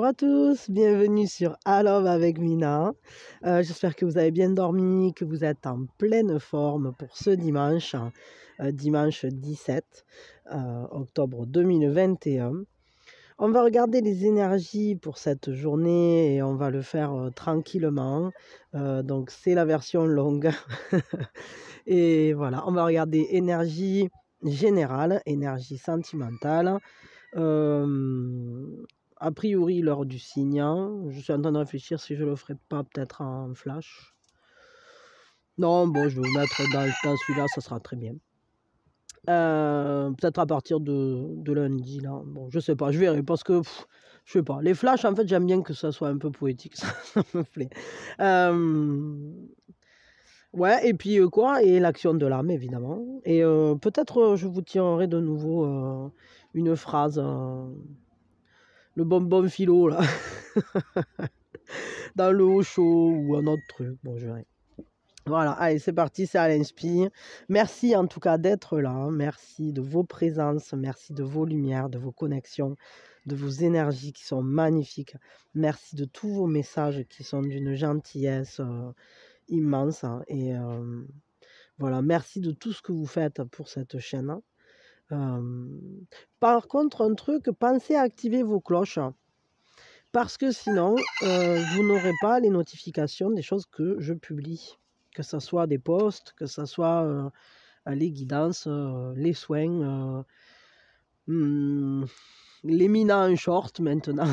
à tous, bienvenue sur I Love avec Mina. J'espère que vous avez bien dormi, que vous êtes en pleine forme pour ce dimanche, dimanche 17 octobre 2021. On va regarder les énergies pour cette journée et on va le faire tranquillement. Donc c'est la version longue. Et voilà, on va regarder énergie générale, énergie sentimentale. A priori, l'heure du signe, je suis en train de réfléchir si je le ferai pas peut-être en flash. Non, bon, je vais vous mettre dans celui-là, ça sera très bien. Peut-être à partir de lundi, là. Bon, je sais pas, je verrai parce que, je sais pas. Les flashs, en fait, j'aime bien que ça soit un peu poétique, ça me plaît. Ouais, et puis quoi? Et l'action de l'âme, évidemment. Et peut-être je vous tiendrai de nouveau une phrase. Le bonbon philo, là. Dans le haut chaud ou un autre truc. Bon, je verrai. Voilà, allez, c'est parti, c'est à l'inspire. Merci en tout cas d'être là. Merci de vos présences. Merci de vos lumières, de vos connexions, de vos énergies qui sont magnifiques. Merci de tous vos messages qui sont d'une gentillesse immense. Et voilà, merci de tout ce que vous faites pour cette chaîne. Par contre, un truc, pensez à activer vos cloches. Parce que sinon, vous n'aurez pas les notifications des choses que je publie. Que ce soit des posts, que ce soit les guidances, les soins, les minas en short maintenant.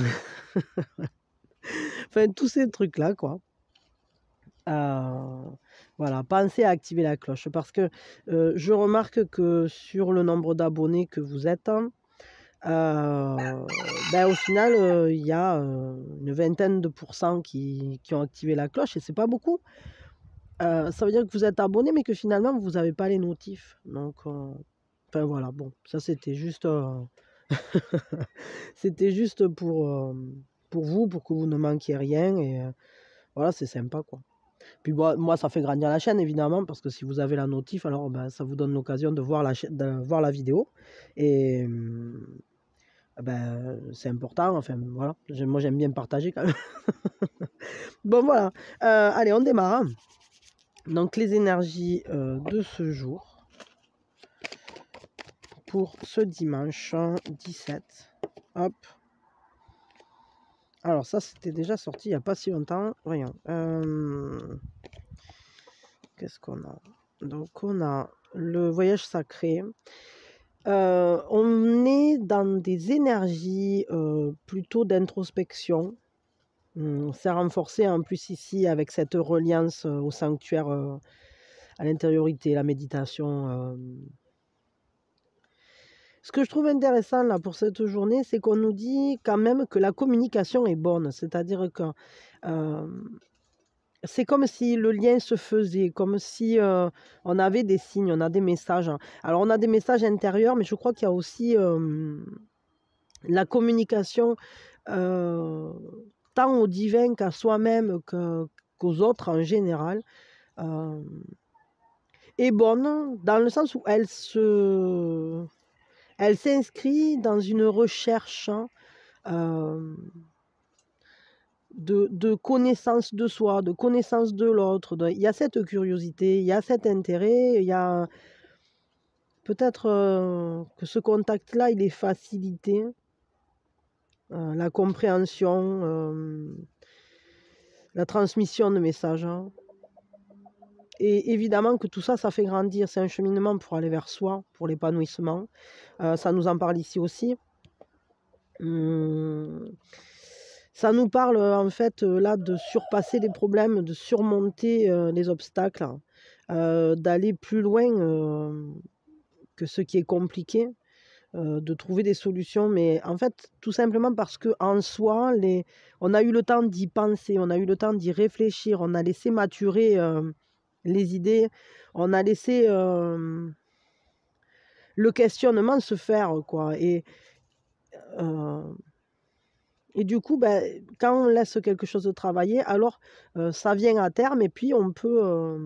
Enfin, tous ces trucs-là, quoi. Voilà, pensez à activer la cloche. Parce que je remarque que sur le nombre d'abonnés que vous êtes, au final, il y a une vingtaine de pourcents qui ont activé la cloche et c'est pas beaucoup. Ça veut dire que vous êtes abonné, mais que finalement, vous n'avez pas les notifs. Donc, enfin voilà, bon, ça c'était juste, c'était juste pour vous, pour que vous ne manquiez rien. Et voilà, c'est sympa, quoi. Puis moi, ça fait grandir la chaîne, évidemment, parce que si vous avez la notif, alors ça vous donne l'occasion de voir la vidéo. Et c'est important, enfin voilà, moi j'aime bien partager quand même. Bon voilà, allez on démarre. Donc les énergies de ce jour, pour ce dimanche 17, hop. Alors ça c'était déjà sorti il n'y a pas si longtemps, voyons. Qu'est-ce qu'on a? Donc on a le voyage sacré. On est dans des énergies plutôt d'introspection. C'est renforcé en plus ici avec cette reliance au sanctuaire, à l'intériorité, la méditation. Ce que je trouve intéressant là pour cette journée, c'est qu'on nous dit quand même que la communication est bonne. C'est-à-dire que c'est comme si le lien se faisait, comme si on avait des signes, on a des messages. Alors on a des messages intérieurs, mais je crois qu'il y a aussi la communication tant au divin qu'à soi-même qu'aux autres en général, est bonne dans le sens où elle s'inscrit dans une recherche de connaissance de soi, de connaissance de l'autre. Il y a cette curiosité, il y a cet intérêt, il y a peut-être que ce contact-là, il est facilité. La compréhension, la transmission de messages. Et évidemment que tout ça, ça fait grandir. C'est un cheminement pour aller vers soi, pour l'épanouissement. Ça nous en parle ici aussi. Ça nous parle en fait là de surpasser les problèmes, de surmonter les obstacles, d'aller plus loin que ce qui est compliqué. De trouver des solutions, mais en fait, tout simplement parce qu'en soi, on a eu le temps d'y penser, on a eu le temps d'y réfléchir, on a laissé maturer les idées, on a laissé le questionnement se faire, quoi. Et du coup, quand on laisse quelque chose de travailler, alors ça vient à terme et puis on peut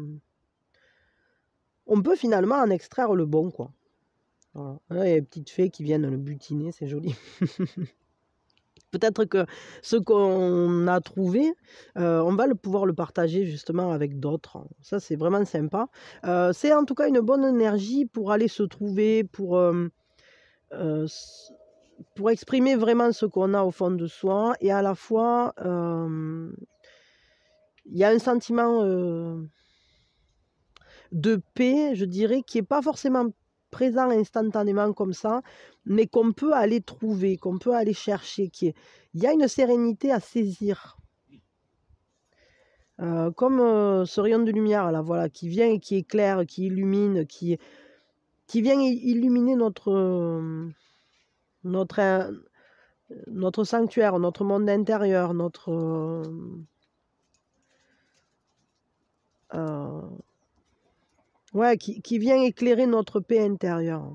finalement en extraire le bon, quoi. Voilà. Là, il y a des petites fées qui viennent le butiner, c'est joli. Peut-être que ce qu'on a trouvé, on va pouvoir le partager justement avec d'autres. Ça, c'est vraiment sympa. C'est en tout cas une bonne énergie pour aller se trouver, pour exprimer vraiment ce qu'on a au fond de soi. Et à la fois, il y a un sentiment de paix, je dirais, qui n'est pas forcément présent instantanément comme ça, mais qu'on peut aller trouver, qu'on peut aller chercher. Il y a une sérénité à saisir. Comme ce rayon de lumière, là, voilà, qui vient et qui éclaire, qui illumine, qui vient illuminer notre sanctuaire, notre monde intérieur, ouais, qui vient éclairer notre paix intérieure.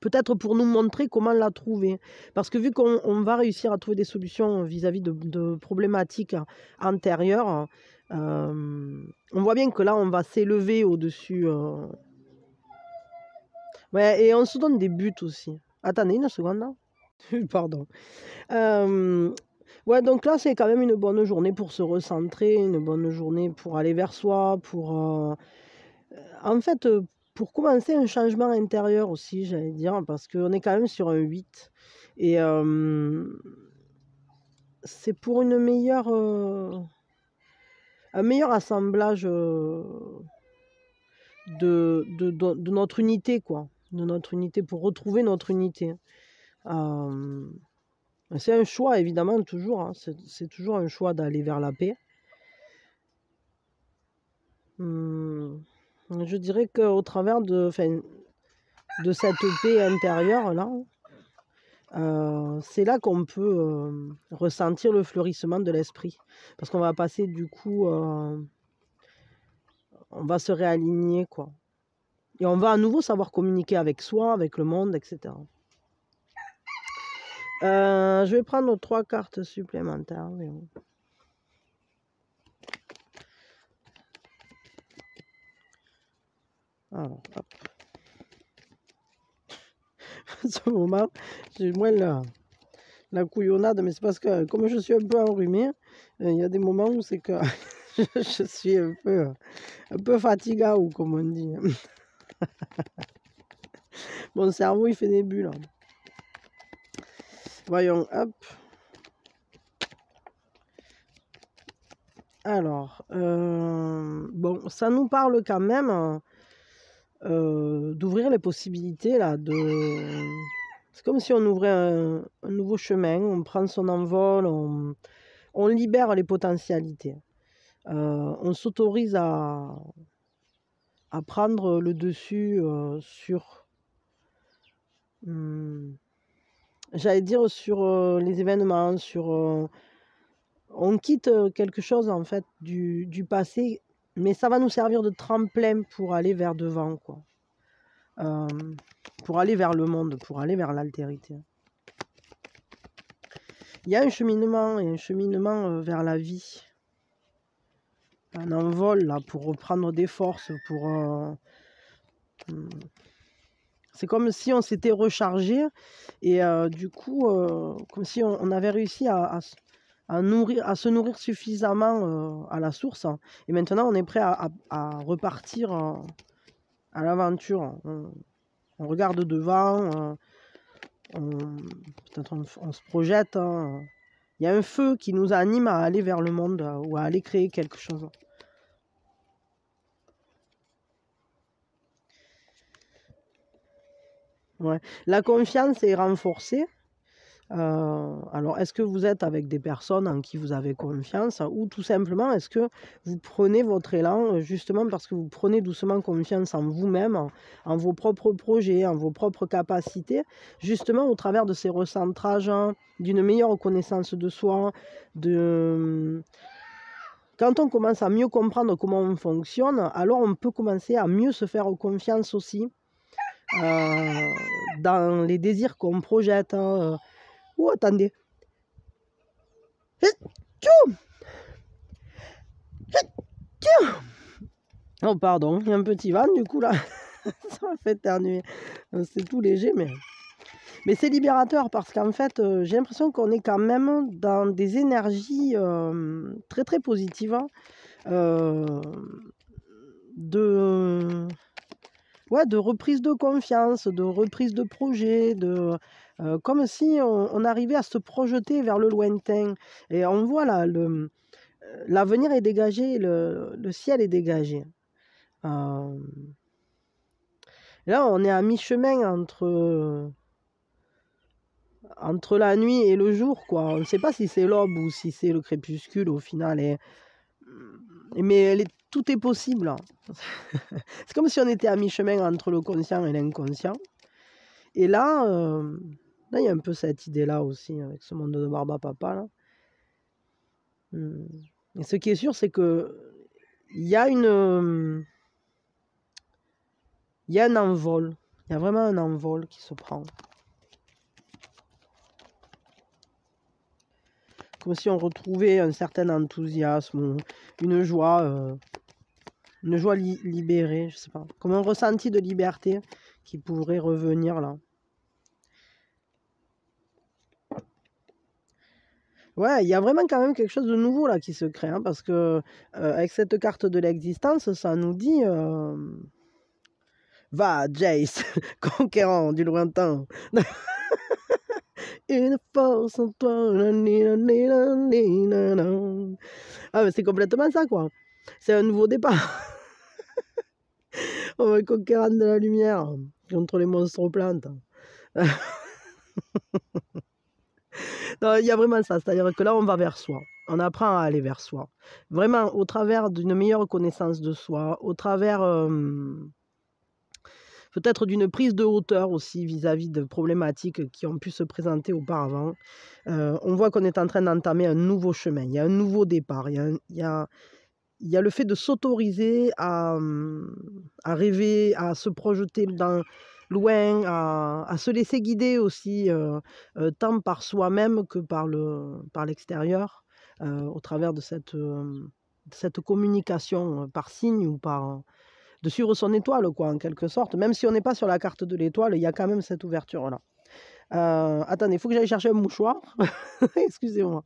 Peut-être pour nous montrer comment la trouver. Parce que vu qu'on va réussir à trouver des solutions vis-à-vis de problématiques antérieures, on voit bien que là, on va s'élever au-dessus. Ouais, et on se donne des buts aussi. Attendez une seconde, là. Pardon. Ouais, donc là, c'est quand même une bonne journée pour se recentrer, une bonne journée pour aller vers soi, en fait, pour commencer un changement intérieur aussi, j'allais dire, parce qu'on est quand même sur un 8. Et c'est pour un meilleur assemblage de notre unité, quoi. De notre unité, pour retrouver notre unité. C'est un choix, évidemment, toujours. Hein, c'est toujours un choix d'aller vers la paix. Je dirais qu'au travers de cette paix intérieure, là, c'est là qu'on peut ressentir le fleurissement de l'esprit. Parce qu'on va passer, du coup, on va se réaligner, quoi. Et on va à nouveau savoir communiquer avec soi, avec le monde, etc. Je vais prendre 3 cartes supplémentaires. Alors, hop. À ce moment, j'ai moins la couillonnade, mais c'est parce que comme je suis un peu enrhumée, il y a des moments où c'est que je suis un peu fatigant, ou comme on dit. Mon cerveau, il fait des bulles. Voyons, hop. Alors, bon, ça nous parle quand même d'ouvrir les possibilités, là, c'est comme si on ouvrait un nouveau chemin, on prend son envol, on libère les potentialités. On s'autorise à prendre le dessus sur, j'allais dire, sur les événements, on quitte quelque chose, en fait, du passé, mais ça va nous servir de tremplin pour aller vers devant, quoi. Pour aller vers le monde, pour aller vers l'altérité. Il y a un cheminement, vers la vie. Un envol, là, pour reprendre des forces, c'est comme si on s'était rechargé, et du coup, comme si on avait réussi à se nourrir suffisamment à la source, et maintenant on est prêt à repartir à l'aventure. On regarde devant, peut-être on se projette. Il y a un feu qui nous anime à aller vers le monde, ou à aller créer quelque chose. Ouais. La confiance est renforcée. Alors, est-ce que vous êtes avec des personnes en qui vous avez confiance, ou tout simplement, est-ce que vous prenez votre élan justement parce que vous prenez doucement confiance en vous-même, en vos propres projets, en vos propres capacités, justement au travers de ces recentrages, d'une meilleure connaissance de soi, quand on commence à mieux comprendre comment on fonctionne, alors on peut commencer à mieux se faire confiance aussi dans les désirs qu'on projette. Oh, attendez. Oh, pardon, il y a un petit vent, du coup, là. Ça m'a fait éternuer. C'est tout léger, mais Mais c'est libérateur parce qu'en fait, j'ai l'impression qu'on est quand même dans des énergies très très positives, hein, de, ouais, de reprise de confiance, de reprise de projet, comme si on arrivait à se projeter vers le lointain. Et on voit là, l'avenir est dégagé, le ciel est dégagé. Là, on est à mi-chemin entre la nuit et le jour, quoi. On ne sait pas si c'est l'aube ou si c'est le crépuscule au final. Mais tout est possible, hein. C'est comme si on était à mi-chemin entre le conscient et l'inconscient. Et là, il y a un peu cette idée-là aussi, avec ce monde de Barbapapa, là. Et ce qui est sûr, c'est que il y a un envol. Il y a vraiment un envol qui se prend. Comme si on retrouvait un certain enthousiasme, une joie libérée, je sais pas. Comme un ressenti de liberté qui pourrait revenir là. Ouais, il y a vraiment quand même quelque chose de nouveau là qui se crée, hein, parce que avec cette carte de l'existence, ça nous dit va, Jace, conquérant du lointain. Une force en toi. Ah, mais c'est complètement ça, quoi. C'est un nouveau départ. On va conquérir de la lumière contre les monstres plantes. Non, il y a vraiment ça, c'est-à-dire que là, on va vers soi. On apprend à aller vers soi. Vraiment, au travers d'une meilleure connaissance de soi, au travers peut-être d'une prise de hauteur aussi vis-à-vis de problématiques qui ont pu se présenter auparavant. On voit qu'on est en train d'entamer un nouveau chemin, il y a un nouveau départ, il y a le fait de s'autoriser à rêver, à se projeter loin, à se laisser guider aussi, tant par soi-même que par l'extérieur, au travers de cette communication par signe ou de suivre son étoile, quoi, en quelque sorte. Même si on n'est pas sur la carte de l'étoile, il y a quand même cette ouverture-là. Attendez, il faut que j'aille chercher un mouchoir. Excusez-moi.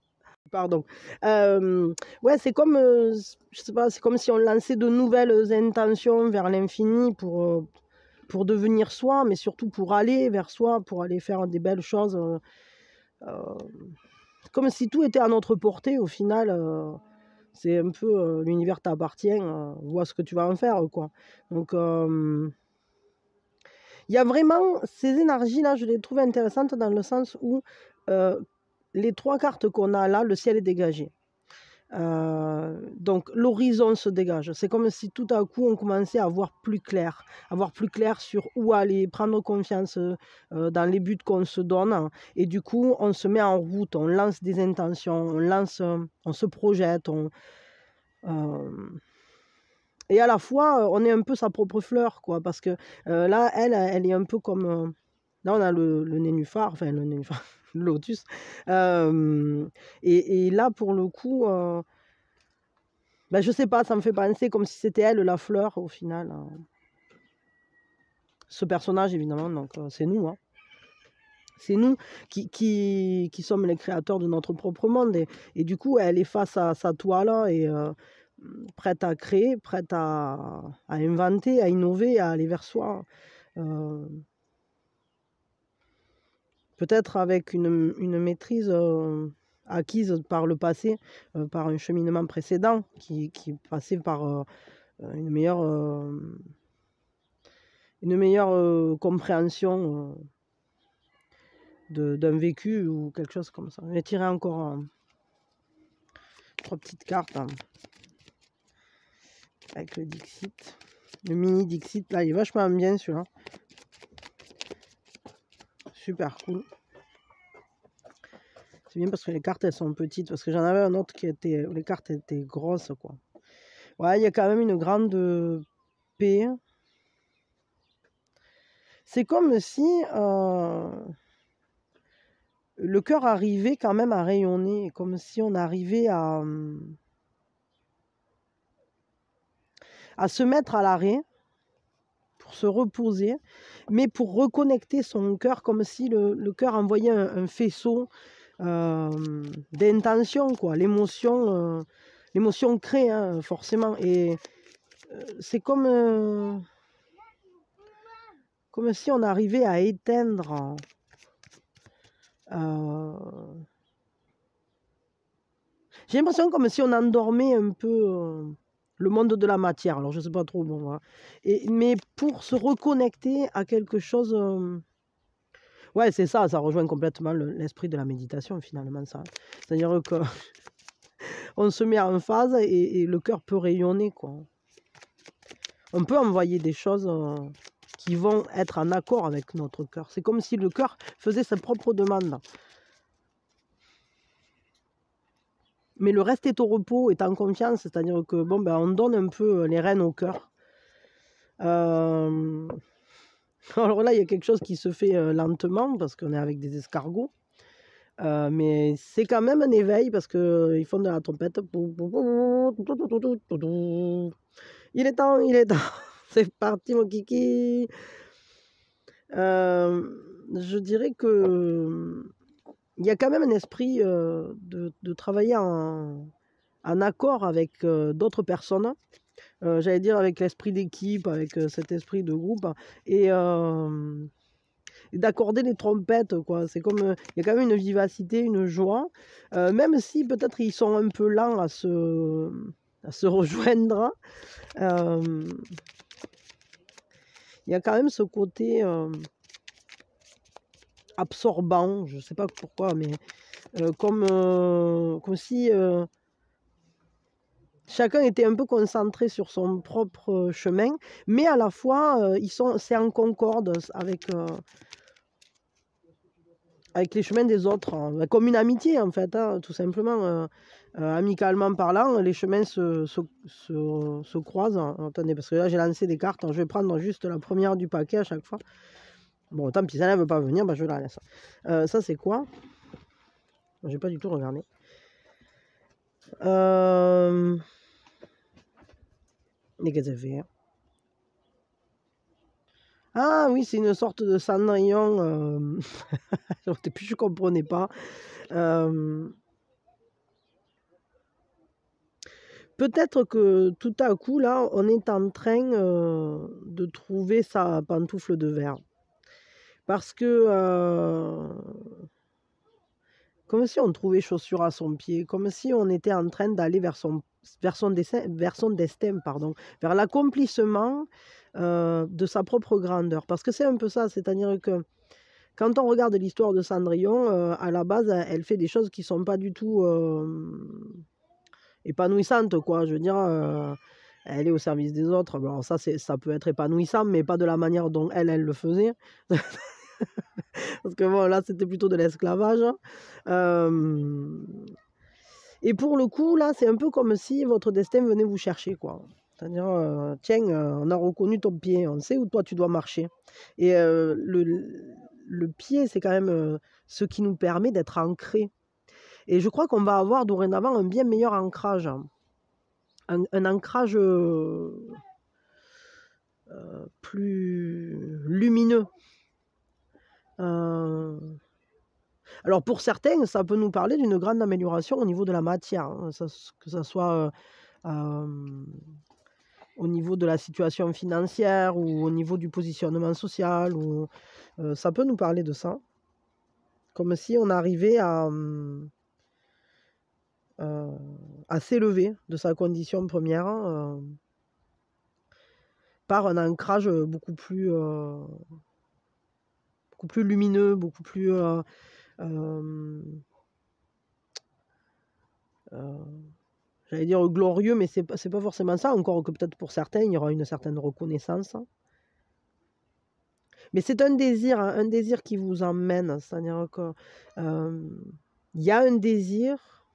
Pardon. Ouais, c'est comme, je sais pas, c'est comme si on lançait de nouvelles intentions vers l'infini pour devenir soi, mais surtout pour aller vers soi, pour aller faire des belles choses. Comme si tout était à notre portée, au final. C'est un peu l'univers t'appartient, vois ce que tu vas en faire, quoi. Donc, il y a vraiment ces énergies-là, je les trouve intéressantes dans le sens où les 3 cartes qu'on a là, le ciel est dégagé. Donc l'horizon se dégage. C'est comme si tout à coup on commençait à voir plus clair sur où aller, prendre confiance dans les buts qu'on se donne. Et du coup, on se met en route, on lance des intentions, on se projette, et à la fois, on est un peu sa propre fleur, quoi, parce que là, elle est un peu comme... là, on a le nénuphar, enfin le nénuphar, le lotus. Et là, pour le coup, ben, je sais pas, ça me fait penser comme si c'était elle, la fleur, au final. Ce personnage, évidemment, donc c'est nous, hein. C'est nous qui sommes les créateurs de notre propre monde. Et du coup, elle est face à sa toile et prête à créer, prête à inventer, à innover, à aller vers soi. Peut-être avec une maîtrise acquise par le passé, par un cheminement précédent qui passait par une meilleure compréhension d'un vécu ou quelque chose comme ça. Je vais tirer encore 3 petites cartes, hein, avec le Dixit. Le mini Dixit, là, il est vachement bien celui-là. Super cool. C'est bien parce que les cartes, elles sont petites. Parce que j'en avais un autre où les cartes étaient grosses, quoi. Ouais, il y a quand même une grande paix. C'est comme si le cœur arrivait quand même à rayonner. Comme si on arrivait à se mettre à l'arrêt pour se reposer, mais pour reconnecter son cœur, comme si le cœur envoyait un faisceau d'intention, quoi. L'émotion crée, hein, forcément. Et c'est comme si on arrivait à éteindre j'ai l'impression comme si on endormait un peu le monde de la matière. Alors, je ne sais pas trop, bon, voilà. Mais pour se reconnecter à quelque chose... ouais, c'est ça, ça rejoint complètement l'esprit de la méditation, finalement, ça. C'est-à-dire que on se met en phase et le cœur peut rayonner, quoi. On peut envoyer des choses qui vont être en accord avec notre cœur. C'est comme si le cœur faisait sa propre demande. Mais le reste est au repos, est en confiance, c'est-à-dire que bon, ben, on donne un peu les rênes au cœur. Alors là, il y a quelque chose qui se fait lentement parce qu'on est avec des escargots. Mais c'est quand même un éveil parce qu'ils font de la trompette. Il est temps, il est temps. C'est parti, mon kiki. Je dirais que il y a quand même un esprit de travailler en accord avec d'autres personnes. J'allais dire avec l'esprit d'équipe, avec cet esprit de groupe. Et d'accorder les trompettes, quoi. C'est comme, il y a quand même une vivacité, une joie. Même si peut-être ils sont un peu lents à se rejoindre. Il y a quand même ce côté absorbant, je ne sais pas pourquoi, mais comme si chacun était un peu concentré sur son propre chemin, mais à la fois, c'est en concorde avec les chemins des autres, hein, comme une amitié en fait, hein, tout simplement. Amicalement parlant, les chemins se croisent. Attendez, parce que là j'ai lancé des cartes, je vais prendre juste la première du paquet à chaque fois. Bon, tant pis, ça ne veut pas venir, bah, je la laisse. Ça c'est quoi? J'ai pas du tout regardé. Et qu'est-ce que ça fait? Ah oui, c'est une sorte de cendrillon. Au début, je ne comprenais pas. Peut-être que tout à coup, là, on est en train de trouver sa pantoufle de verre. Parce que, comme si on trouvait chaussure à son pied, comme si on était en train d'aller vers son destin, pardon, vers l'accomplissement de sa propre grandeur. Parce que c'est un peu ça, c'est-à-dire que quand on regarde l'histoire de Cendrillon, à la base, elle fait des choses qui ne sont pas du tout épanouissantes, quoi. Je veux dire, elle est au service des autres. Alors ça peut être épanouissant, mais pas de la manière dont elle le faisait. Parce que bon, là, c'était plutôt de l'esclavage. Et pour le coup, là, c'est un peu comme si votre destin venait vous chercher, quoi. C'est-à-dire, tiens, on a reconnu ton pied, on sait où toi tu dois marcher. Et le pied, c'est quand même ce qui nous permet d'être ancrés. Et je crois qu'on va avoir dorénavant un bien meilleur ancrage. Un ancrage plus lumineux. Alors pour certains, ça peut nous parler d'une grande amélioration au niveau de la matière, hein, que ça soit au niveau de la situation financière ou au niveau du positionnement social, ou ça peut nous parler de ça. Comme si on arrivait à s'élever de sa condition première par un ancrage beaucoup plus lumineux, beaucoup plus j'allais dire glorieux, mais c'est pas forcément ça, encore que peut-être pour certains, il y aura une certaine reconnaissance. Mais c'est un désir qui vous emmène, c'est-à-dire que il y a un désir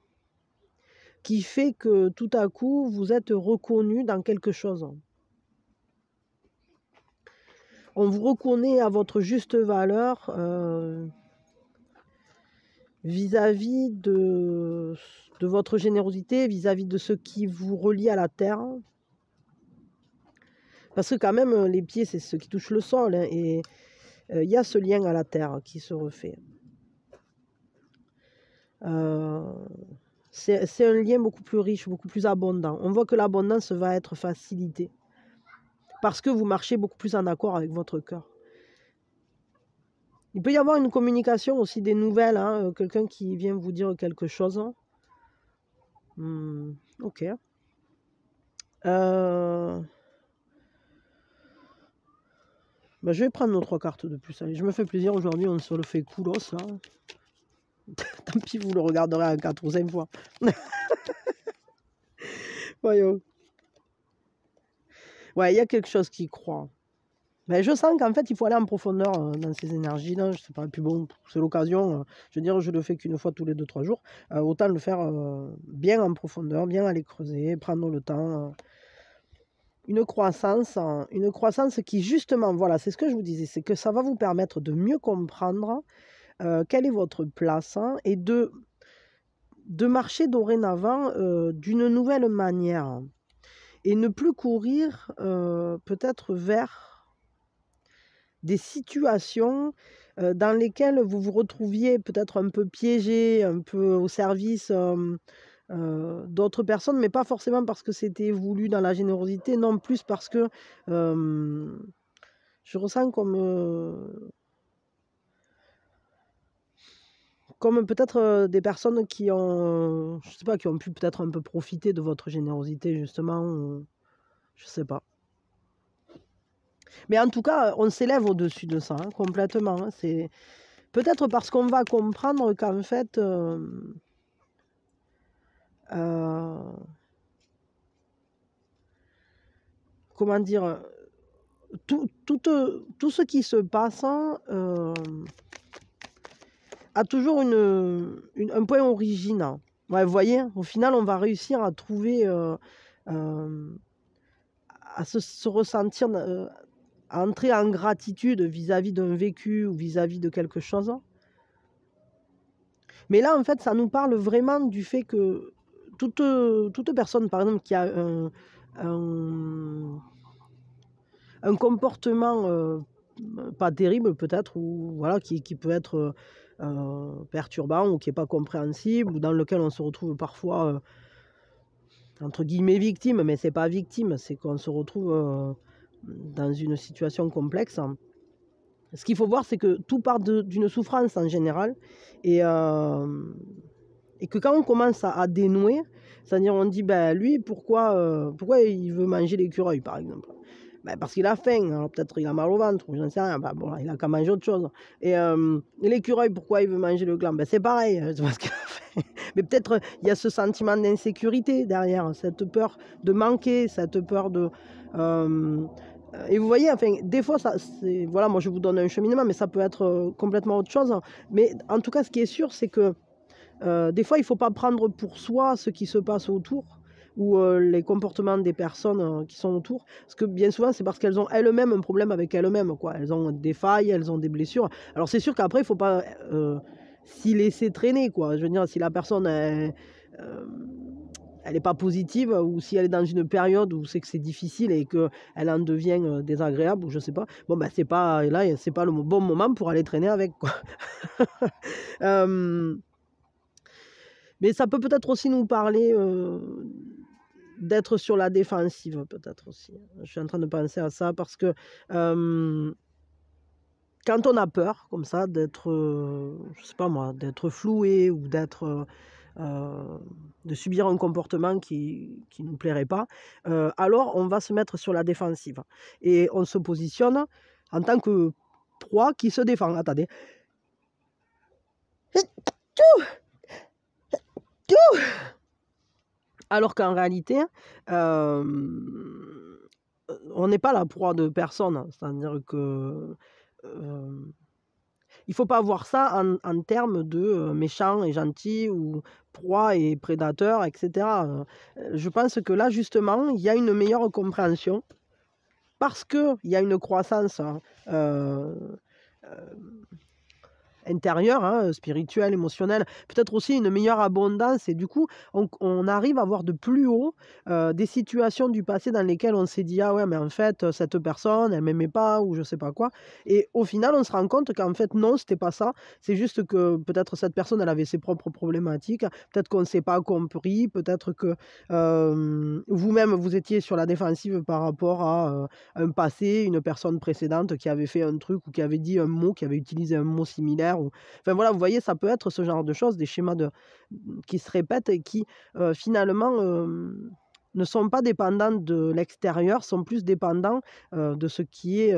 qui fait que tout à coup, vous êtes reconnu dans quelque chose. On vous reconnaît à votre juste valeur vis-à-vis de votre générosité, vis-à-vis de ce qui vous relie à la terre, Parce que quand même, les pieds, c'est ce qui touche le sol, hein, et il y a ce lien à la terre qui se refait. C'est un lien beaucoup plus riche, beaucoup plus abondant. On voit que l'abondance va être facilitée parce que vous marchez beaucoup plus en accord avec votre cœur. Il peut y avoir une communication aussi, des nouvelles, hein, quelqu'un qui vient vous dire quelque chose. Ok. Ben, je vais prendre nos 3 cartes de plus. Allez, je me fais plaisir aujourd'hui, on se le fait coolos là. Tant pis, vous le regarderez en 4 ou 5 fois. Voyons. Ouais, il y a quelque chose qui croit. Mais je sens qu'en fait, il faut aller en profondeur dans ces énergies-là. Je sais pas, puis bon, c'est l'occasion. Je veux dire, je le fais qu'une fois tous les 2-3 jours. Autant le faire bien en profondeur, bien aller creuser, prendre le temps. Une croissance qui justement, voilà, c'est ce que je vous disais, c'est que ça va vous permettre de mieux comprendre quelle est votre place, hein, et de marcher dorénavant d'une nouvelle manière et ne plus courir peut-être vers des situations dans lesquelles vous vous retrouviez peut-être un peu piégé, un peu au service d'autres personnes, mais pas forcément parce que c'était voulu dans la générosité, non, plus parce que je ressens comme peut-être des personnes qui ont, je sais pas, qui ont pu peut-être un peu profiter de votre générosité, justement, je sais pas. Mais en tout cas, on s'élève au-dessus de ça, hein, complètement. Hein. C'est peut-être parce qu'on va comprendre qu'en fait, comment dire, tout ce qui se passe a toujours un point original. Ouais, vous voyez, au final, on va réussir à trouver, à se ressentir, à entrer en gratitude vis-à-vis d'un vécu ou vis-à-vis de quelque chose. Mais là, en fait, ça nous parle vraiment du fait que toute personne, par exemple, qui a un comportement pas terrible peut-être, ou voilà, qui peut être perturbant ou qui n'est pas compréhensible, ou dans lequel on se retrouve parfois entre guillemets victime, mais c'est pas victime, c'est qu'on se retrouve dans une situation complexe. Ce qu'il faut voir, c'est que tout part d'une souffrance en général, et que quand on commence à dénouer, c'est-à-dire on dit, ben lui, pourquoi il veut manger l'écureuil, par exemple? Ben parce qu'il a faim, alors peut-être il a mal au ventre, ou j'en sais rien, ben bon, il a qu'à manger autre chose. Et l'écureuil, pourquoi il veut manger le gland? Ben c'est pareil, c'est parce qu'il a faim. Mais peut-être il y a ce sentiment d'insécurité derrière, cette peur de manquer, cette peur de... et vous voyez, enfin, des fois, voilà, moi je vous donne un cheminement, mais ça peut être complètement autre chose. Mais en tout cas, ce qui est sûr, c'est que des fois, il ne faut pas prendre pour soi ce qui se passe autour, ou les comportements des personnes qui sont autour. Parce que bien souvent, c'est parce qu'elles ont elles-mêmes un problème avec elles-mêmes, quoi. Elles ont des failles, elles ont des blessures. Alors c'est sûr qu'après, il ne faut pas s'y laisser traîner, quoi. Je veux dire, si la personne... elle n'est pas positive, ou si elle est dans une période où c'est que c'est difficile et qu'elle en devient désagréable, ou je sais pas, bon ben c'est pas le bon moment pour aller traîner avec, quoi. Mais ça peut peut-être aussi nous parler d'être sur la défensive, peut-être aussi. Je suis en train de penser à ça parce que quand on a peur comme ça d'être, je sais pas moi, d'être floué, ou d'être de subir un comportement qui nous plairait pas, alors on va se mettre sur la défensive et on se positionne en tant que proie qui se défend. Attendez. Alors qu'en réalité, on n'est pas la proie de personne. C'est-à-dire que il ne faut pas voir ça en termes de méchant et gentil, ou proie et prédateur, etc. Je pense que là, justement, il y a une meilleure compréhension parce qu'il y a une croissance intérieure, hein, spirituelle, émotionnelle, peut-être aussi une meilleure abondance et du coup, on arrive à voir de plus haut, des situations du passé dans lesquelles on s'est dit: «Ah ouais, mais en fait, cette personne, elle m'aimait pas» ou je sais pas quoi et au final, on se rend compte qu'en fait, non, c'était pas ça. C'est juste que peut-être cette personne, elle avait ses propres problématiques, peut-être qu'on ne s'est pas compris, peut-être que, vous-même, vous étiez sur la défensive par rapport à, un passé, une personne précédente qui avait fait un truc ou qui avait dit un mot, qui avait utilisé un mot similaire ou enfin voilà, vous voyez, ça peut être ce genre de choses, des schémas qui se répètent et qui, finalement, ne sont pas dépendants de l'extérieur, sont plus dépendants, de ce qui est,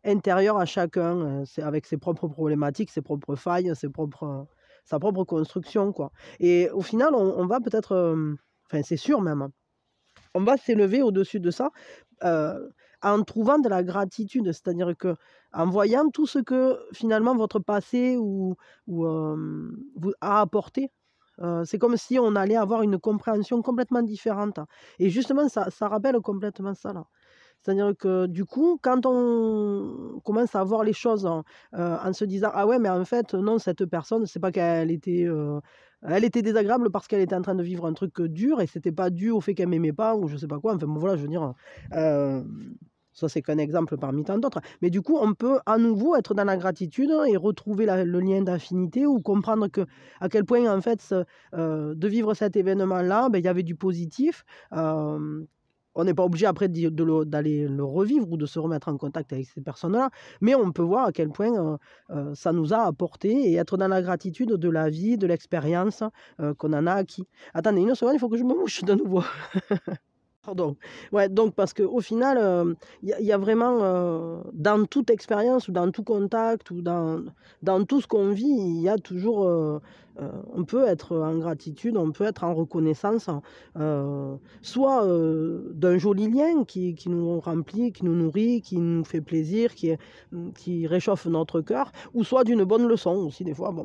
intérieur à chacun, c'est avec ses propres problématiques, ses propres failles, sa propre construction, quoi et au final, on va peut-être, enfin, c'est sûr même, hein, on va s'élever au-dessus de ça, en trouvant de la gratitude. C'est-à-dire que en voyant tout ce que finalement votre passé vous a apporté, c'est comme si on allait avoir une compréhension complètement différente et justement ça rappelle complètement ça, là. C'est-à-dire que du coup, quand on commence à voir les choses en se disant: «Ah ouais, mais en fait, non, cette personne, c'est pas qu'elle était, elle était désagréable parce qu'elle était en train de vivre un truc, dur et c'était pas dû au fait qu'elle m'aimait pas ou je sais pas quoi». Enfin bon, voilà, je veux dire, ça c'est qu'un exemple parmi tant d'autres. Mais du coup, on peut à nouveau être dans la gratitude et retrouver le lien d'affinité ou comprendre que à quel point en fait de vivre cet événement-là, ben il y avait du positif. On n'est pas obligé après d'aller le revivre ou de se remettre en contact avec ces personnes-là, mais on peut voir à quel point, ça nous a apporté et être dans la gratitude de la vie, de l'expérience, qu'on en a acquis. Attendez une seconde, il faut que je me mouche de nouveau. Pardon. Ouais, donc parce qu'au final, il y a vraiment, dans toute expérience ou dans tout contact ou dans tout ce qu'on vit, il y a toujours, on peut être en gratitude, on peut être en reconnaissance, soit, d'un joli lien qui nous remplit, qui nous nourrit, qui nous fait plaisir, qui réchauffe notre cœur, ou soit d'une bonne leçon aussi des fois, bon,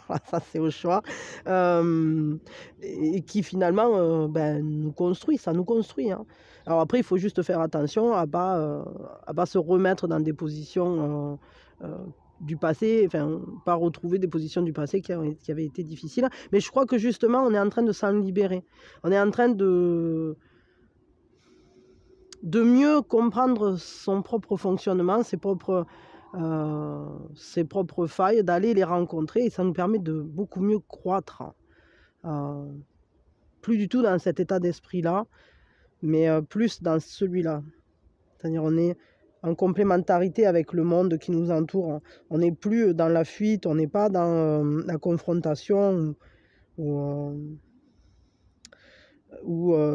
voilà, ça c'est au choix. Hem et qui finalement, nous construit, ça nous construit, hein. Alors après, il faut juste faire attention à pas se remettre dans des positions, du passé, enfin, pas retrouver des positions du passé qui avaient été difficiles. Mais je crois que justement, on est en train de s'en libérer. On est en train de mieux comprendre son propre fonctionnement, ses propres failles, d'aller les rencontrer et ça nous permet de beaucoup mieux croître. Heu Plus du tout dans cet état d'esprit-là, mais plus dans celui-là. C'est-à-dire on est en complémentarité avec le monde qui nous entoure. On n'est plus dans la fuite, on n'est pas dans, la confrontation ou,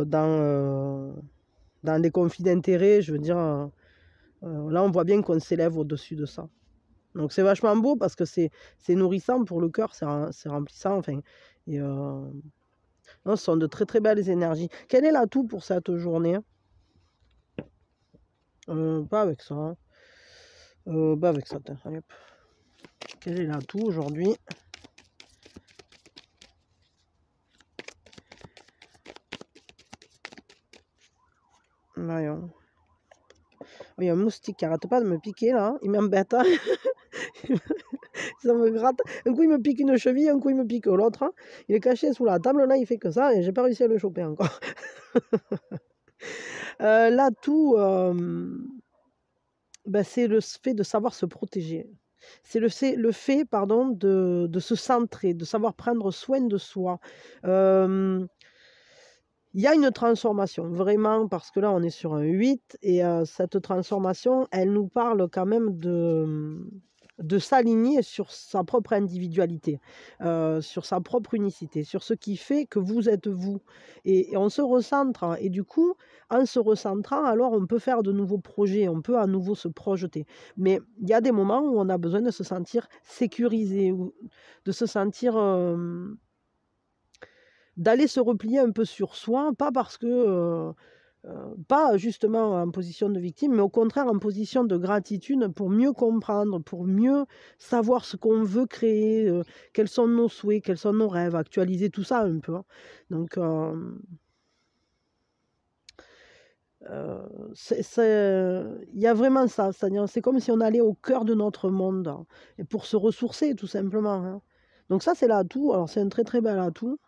dans des conflits d'intérêts. Je veux dire, là on voit bien qu'on s'élève au-dessus de ça. Donc c'est vachement beau parce que c'est nourrissant pour le cœur, c'est remplissant, enfin et non, ce sont de très, très belles énergies. Quel est l'atout pour cette journée? Pas avec ça, hein. Pas avec ça, tiens, allez hop. Quel est l'atout aujourd'hui? Voyons. Oh, il y a un moustique qui arrête pas de me piquer là, il m'embête, hein. Ça me gratte. Un coup il me pique une cheville, un coup il me pique l'autre, hein. Il est caché sous la table là, il fait que ça et j'ai pas réussi à le choper encore. L'atout, c'est le fait de savoir se protéger. C'est le fait, pardon, de se centrer, de savoir prendre soin de soi. Hem, il y a une transformation, vraiment, parce que là, on est sur un 8 et cette transformation, elle nous parle quand même de s'aligner sur sa propre individualité, sur sa propre unicité, sur ce qui fait que vous êtes vous et on se recentre hein, et du coup, en se recentrant, alors on peut faire de nouveaux projets, on peut à nouveau se projeter. Mais il y a des moments où on a besoin de se sentir sécurisé ou de se sentir, d'aller se replier un peu sur soi, pas parce que, pas justement en position de victime, mais au contraire en position de gratitude pour mieux comprendre, pour mieux savoir ce qu'on veut créer, quels sont nos souhaits, quels sont nos rêves, actualiser tout ça un peu, hein. Donc, Il y a vraiment ça, c'est-à-dire c'est comme si on allait au cœur de notre monde, hein, et pour se ressourcer tout simplement, hein. Donc ça, c'est l'atout. Alors c'est un très très bel atout.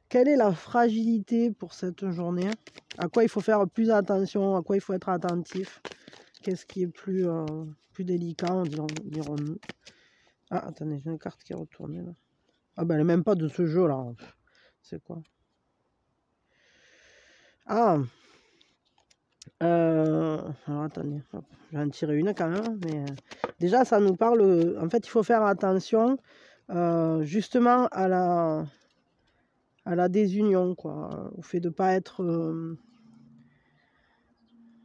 Quelle est la fragilité pour cette journée? À quoi il faut faire plus attention? À quoi il faut être attentif? Qu'est-ce qui est plus délicat, dirons-nous? Ah, attendez, j'ai une carte qui est retournée là. Ah ben elle n'est même pas de ce jeu là. C'est quoi? Ah, alors attendez, hop, je vais en tirer une quand même, mais déjà ça nous parle, en fait il faut faire attention justement à la désunion, quoi, au fait de ne pas être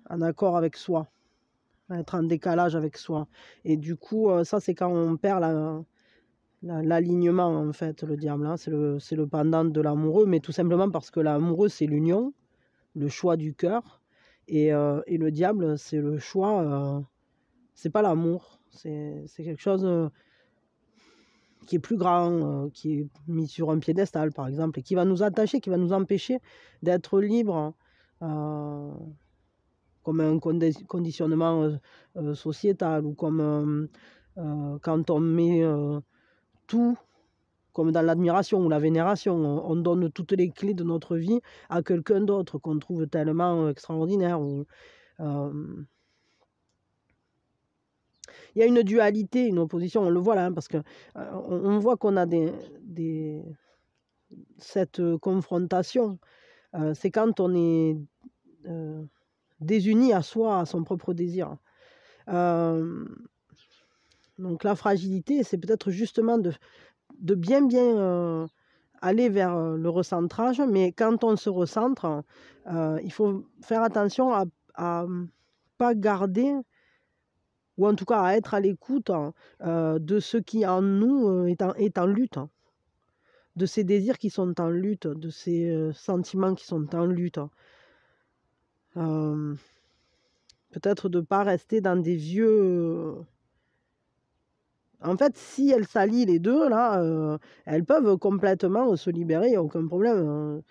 en accord avec soi, être en décalage avec soi. Et du coup, ça c'est quand on perd l'alignement, en fait, le diable, hein, c'est le pendant de l'amoureux, mais tout simplement parce que l'amoureux c'est l'union, le choix du cœur, et le diable c'est le choix, c'est pas l'amour, c'est quelque chose qui est plus grand, qui est mis sur un piédestal par exemple, et qui va nous attacher, qui va nous empêcher d'être libres, comme un conditionnement sociétal, ou comme quand on met tout, comme dans l'admiration ou la vénération, on donne toutes les clés de notre vie à quelqu'un d'autre qu'on trouve tellement extraordinaire. Il y a une dualité, une opposition, on le voit là, hein, parce que on voit qu'on a cette confrontation. C'est quand on est désuni à soi, à son propre désir. Donc la fragilité, c'est peut-être justement de bien aller vers le recentrage, mais quand on se recentre, il faut faire attention à pas garder, ou en tout cas à être à l'écoute de ce qui en nous est en lutte, de ces désirs qui sont en lutte, de ces sentiments qui sont en lutte. Peut-être de ne pas rester dans des vieux... En fait, si elles s'allient les deux, là, elles peuvent complètement se libérer, il n'y a aucun problème.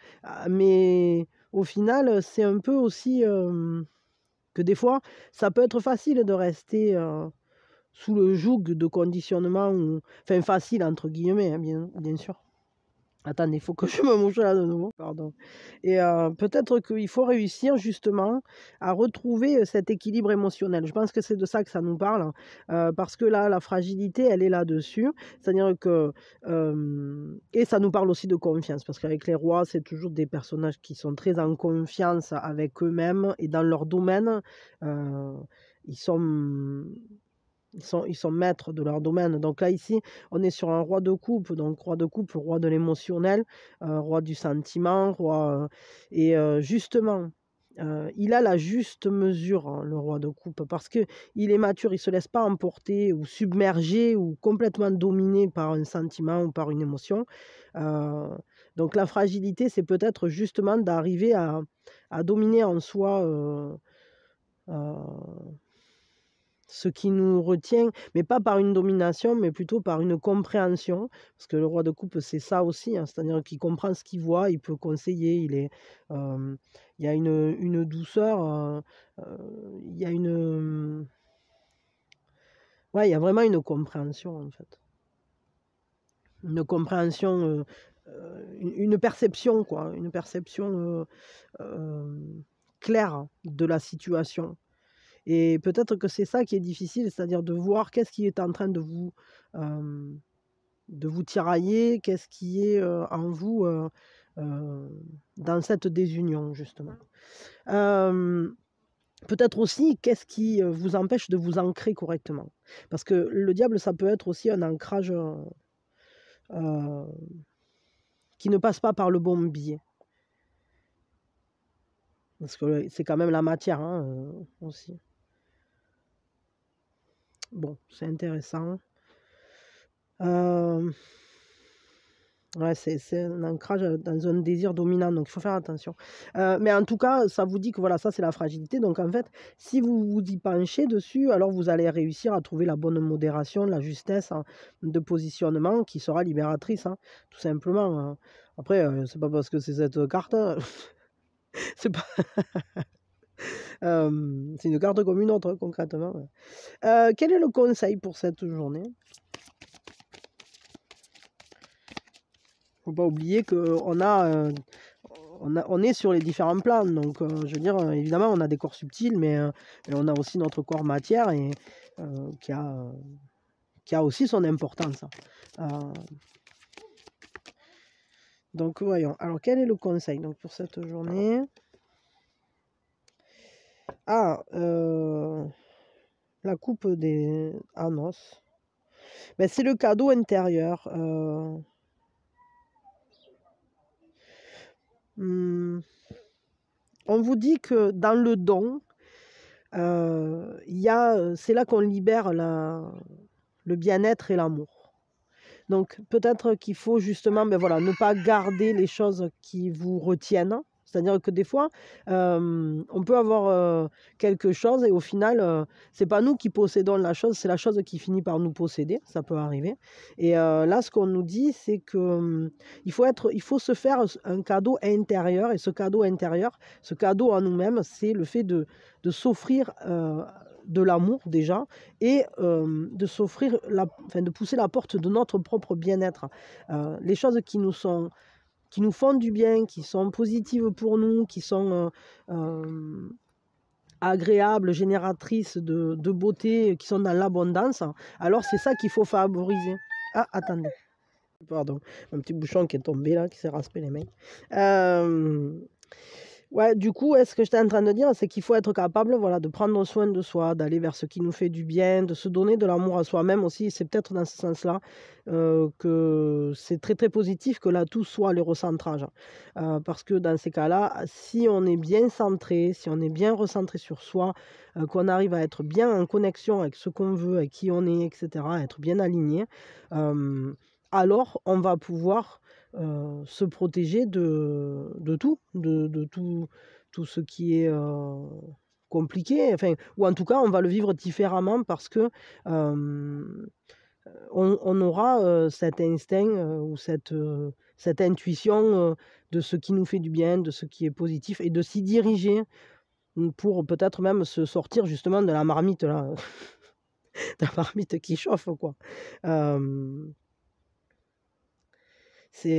Mais au final, c'est un peu aussi que des fois, ça peut être facile de rester sous le joug de conditionnement, enfin facile entre guillemets, hein, bien sûr. Attendez, il faut que je me mouche là de nouveau, pardon. Et peut-être qu'il faut réussir justement à retrouver cet équilibre émotionnel. Je pense que c'est de ça que ça nous parle, parce que là, la fragilité, elle est là-dessus. C'est-à-dire que... et ça nous parle aussi de confiance, parce qu'avec les rois, c'est toujours des personnages qui sont très en confiance avec eux-mêmes et dans leur domaine. Ils sont maîtres de leur domaine. Donc là, ici, on est sur un roi de coupe. Donc roi de coupe, roi de l'émotionnel, roi du sentiment, roi... et justement, il a la juste mesure, hein, le roi de coupe, parce qu'il est mature, il ne se laisse pas emporter ou submerger ou complètement dominé par un sentiment ou par une émotion. Donc la fragilité, c'est peut-être justement d'arriver à dominer en soi ce qui nous retient, mais pas par une domination, mais plutôt par une compréhension, parce que le roi de coupe, c'est ça aussi, hein, c'est-à-dire qu'il comprend ce qu'il voit, il peut conseiller, il y a une douceur, il y a ouais, il y a vraiment une compréhension, en fait. Une compréhension, une perception, quoi, une perception claire de la situation. Et peut-être que c'est ça qui est difficile, c'est-à-dire de voir qu'est-ce qui est en train de vous tirailler, qu'est-ce qui est en vous dans cette désunion, justement. Peut-être aussi qu'est-ce qui vous empêche de vous ancrer correctement. Parce que le diable, ça peut être aussi un ancrage qui ne passe pas par le bon biais. Parce que c'est quand même la matière, hein, aussi. Bon, c'est intéressant. Ouais, c'est un ancrage dans un désir dominant, donc il faut faire attention. Mais en tout cas, ça vous dit que voilà, ça c'est la fragilité. Donc en fait, si vous vous y penchez dessus, alors vous allez réussir à trouver la bonne modération, la justesse, hein, de positionnement qui sera libératrice, hein, tout simplement. Après, c'est pas parce que c'est cette carte, c'est pas c'est une carte comme une autre, concrètement. Quel est le conseil pour cette journée? Faut pas oublier qu'on on est sur les différents plans. Donc, je veux dire, évidemment, on a des corps subtils, mais on a aussi notre corps matière et qui a aussi son importance. Donc, voyons. Alors, quel est le conseil donc, pour cette journée? Ah, la coupe des Anos. Ben, c'est le cadeau intérieur. On vous dit que dans le don, c'est là qu'on libère le bien-être et l'amour. Donc peut-être qu'il faut justement ne pas garder les choses qui vous retiennent. C'est-à-dire que des fois, on peut avoir quelque chose et au final, c'est pas nous qui possédons la chose, c'est la chose qui finit par nous posséder. Ça peut arriver. Et là, ce qu'on nous dit, c'est que il faut se faire un cadeau intérieur. Et ce cadeau intérieur, ce cadeau en nous-mêmes, c'est le fait de s'offrir de l'amour déjà et de s'offrir, de pousser la porte de notre propre bien-être. Les choses qui nous font du bien, qui sont positives pour nous, qui sont agréables, génératrices de beauté, qui sont dans l'abondance, alors c'est ça qu'il faut favoriser. Ah, attendez. Pardon, un petit bouchon qui est tombé là, qui s'est raspé les mains. Ouais, du coup, ce que j'étais en train de dire, c'est qu'il faut être capable de prendre soin de soi, d'aller vers ce qui nous fait du bien, de se donner de l'amour à soi-même aussi. C'est peut-être dans ce sens-là que c'est très très positif que là tout soit le recentrage. Parce que dans ces cas-là, si on est bien centré, si on est bien recentré sur soi, qu'on arrive à être bien en connexion avec ce qu'on veut, avec qui on est, etc., à être bien aligné, alors on va pouvoir se protéger de tout, de tout ce qui est compliqué, enfin, ou en tout cas on va le vivre différemment parce que on aura cet instinct ou cette intuition de ce qui nous fait du bien, de ce qui est positif et de s'y diriger pour peut-être même se sortir justement de la marmite là, de la marmite qui chauffe quoi. Ça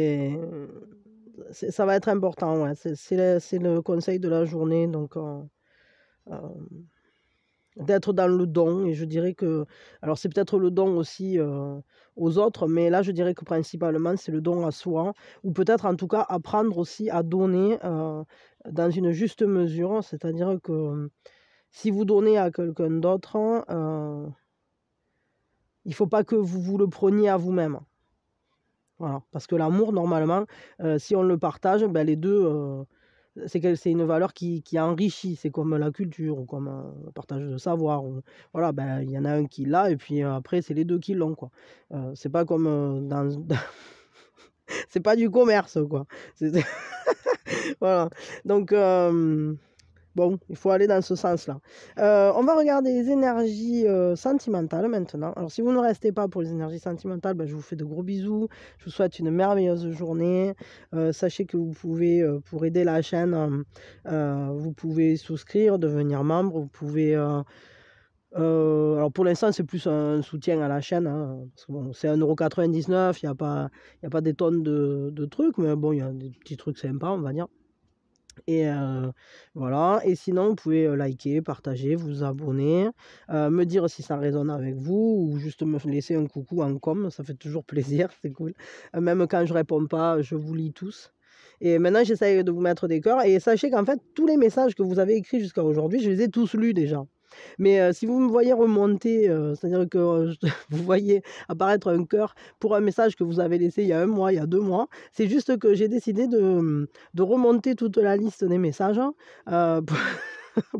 va être important, ouais. C'est le conseil de la journée, donc d'être dans le don. Et je dirais que, alors c'est peut-être le don aussi aux autres, mais là je dirais que principalement c'est le don à soi, ou peut-être en tout cas apprendre aussi à donner dans une juste mesure, c'est-à-dire que si vous donnez à quelqu'un d'autre, il ne faut pas que vous le preniez à vous-même. Voilà, parce que l'amour, normalement, si on le partage, les deux, c'est une valeur qui enrichit. C'est comme la culture ou comme le partage de savoir. Voilà, il y en a un qui l'a et puis après, c'est les deux qui l'ont, quoi. C'est pas comme c'est pas du commerce, quoi. Voilà. Donc, bon, il faut aller dans ce sens-là. On va regarder les énergies sentimentales maintenant. Alors, si vous ne restez pas pour les énergies sentimentales, je vous fais de gros bisous. Je vous souhaite une merveilleuse journée. Sachez que vous pouvez, pour aider la chaîne, vous pouvez souscrire, devenir membre. Vous pouvez... alors pour l'instant c'est plus un soutien à la chaîne, hein, parce que bon, c'est 1,99 €, il n'y a pas des tonnes de trucs, mais bon, il y a des petits trucs sympas, on va dire. Et voilà, et sinon vous pouvez liker, partager, vous abonner, me dire si ça résonne avec vous ou juste me laisser un coucou en com, ça fait toujours plaisir, c'est cool. Même quand je réponds pas, je vous lis tous. Et maintenant j'essaye de vous mettre des cœurs et sachez qu'en fait tous les messages que vous avez écrits jusqu'à aujourd'hui, je les ai tous lus déjà. Mais si vous me voyez remonter, c'est-à-dire que vous voyez apparaître un cœur pour un message que vous avez laissé il y a 1 mois, il y a 2 mois, c'est juste que j'ai décidé de remonter toute la liste des messages,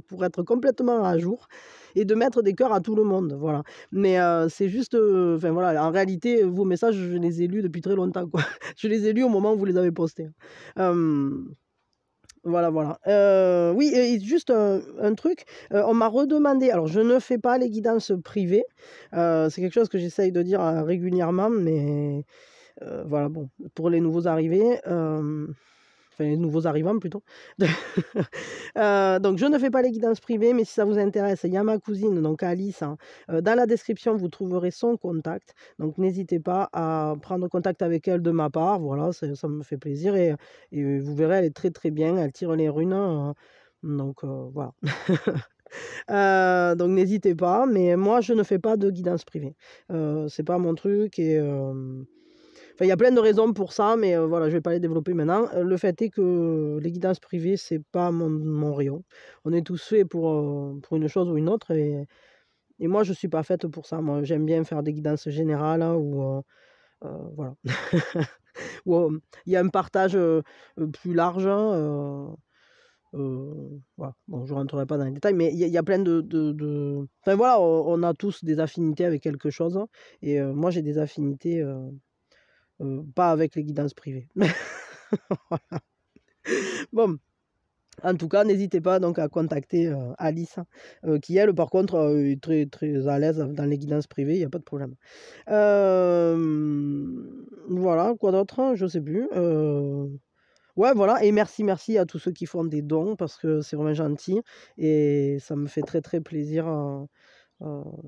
pour être complètement à jour et de mettre des cœurs à tout le monde, voilà. Mais c'est juste, enfin voilà, en réalité, vos messages, je les ai lus depuis très longtemps, quoi. Je les ai lus au moment où vous les avez postés. Voilà, voilà. Oui, et juste un truc, on m'a redemandé, alors je ne fais pas les guidances privées, c'est quelque chose que j'essaye de dire régulièrement, mais Voilà, bon, pour les nouveaux arrivés, enfin les nouveaux arrivants plutôt. Donc je ne fais pas les guidances privées, mais si ça vous intéresse, il y a ma cousine, donc Alice, hein. Dans la description, vous trouverez son contact. Donc n'hésitez pas à prendre contact avec elle de ma part. Voilà, ça me fait plaisir et vous verrez, elle est très très bien. Elle tire les runes, donc voilà. Donc n'hésitez pas, mais moi je ne fais pas de guidance privée. C'est pas mon truc et enfin, il y a plein de raisons pour ça, mais voilà, je vais pas les développer maintenant. Le fait est que les guidances privées, c'est pas mon rayon. On est tous faits pour une chose ou une autre et moi je suis pas faite pour ça. Moi, j'aime bien faire des guidances générales, hein, où voilà. Où, il y a un partage, plus large, hein, voilà. Bon, je rentrerai pas dans les détails, mais il y a plein de enfin voilà, on a tous des affinités avec quelque chose et moi j'ai des affinités, pas avec les guidances privées. Voilà. Bon, en tout cas, n'hésitez pas donc à contacter, Alice, qui elle, par contre, est très, très à l'aise dans les guidances privées, il y a pas de problème. Voilà, quoi d'autre? Je sais plus, ouais, voilà et merci à tous ceux qui font des dons parce que c'est vraiment gentil et ça me fait très, très plaisir,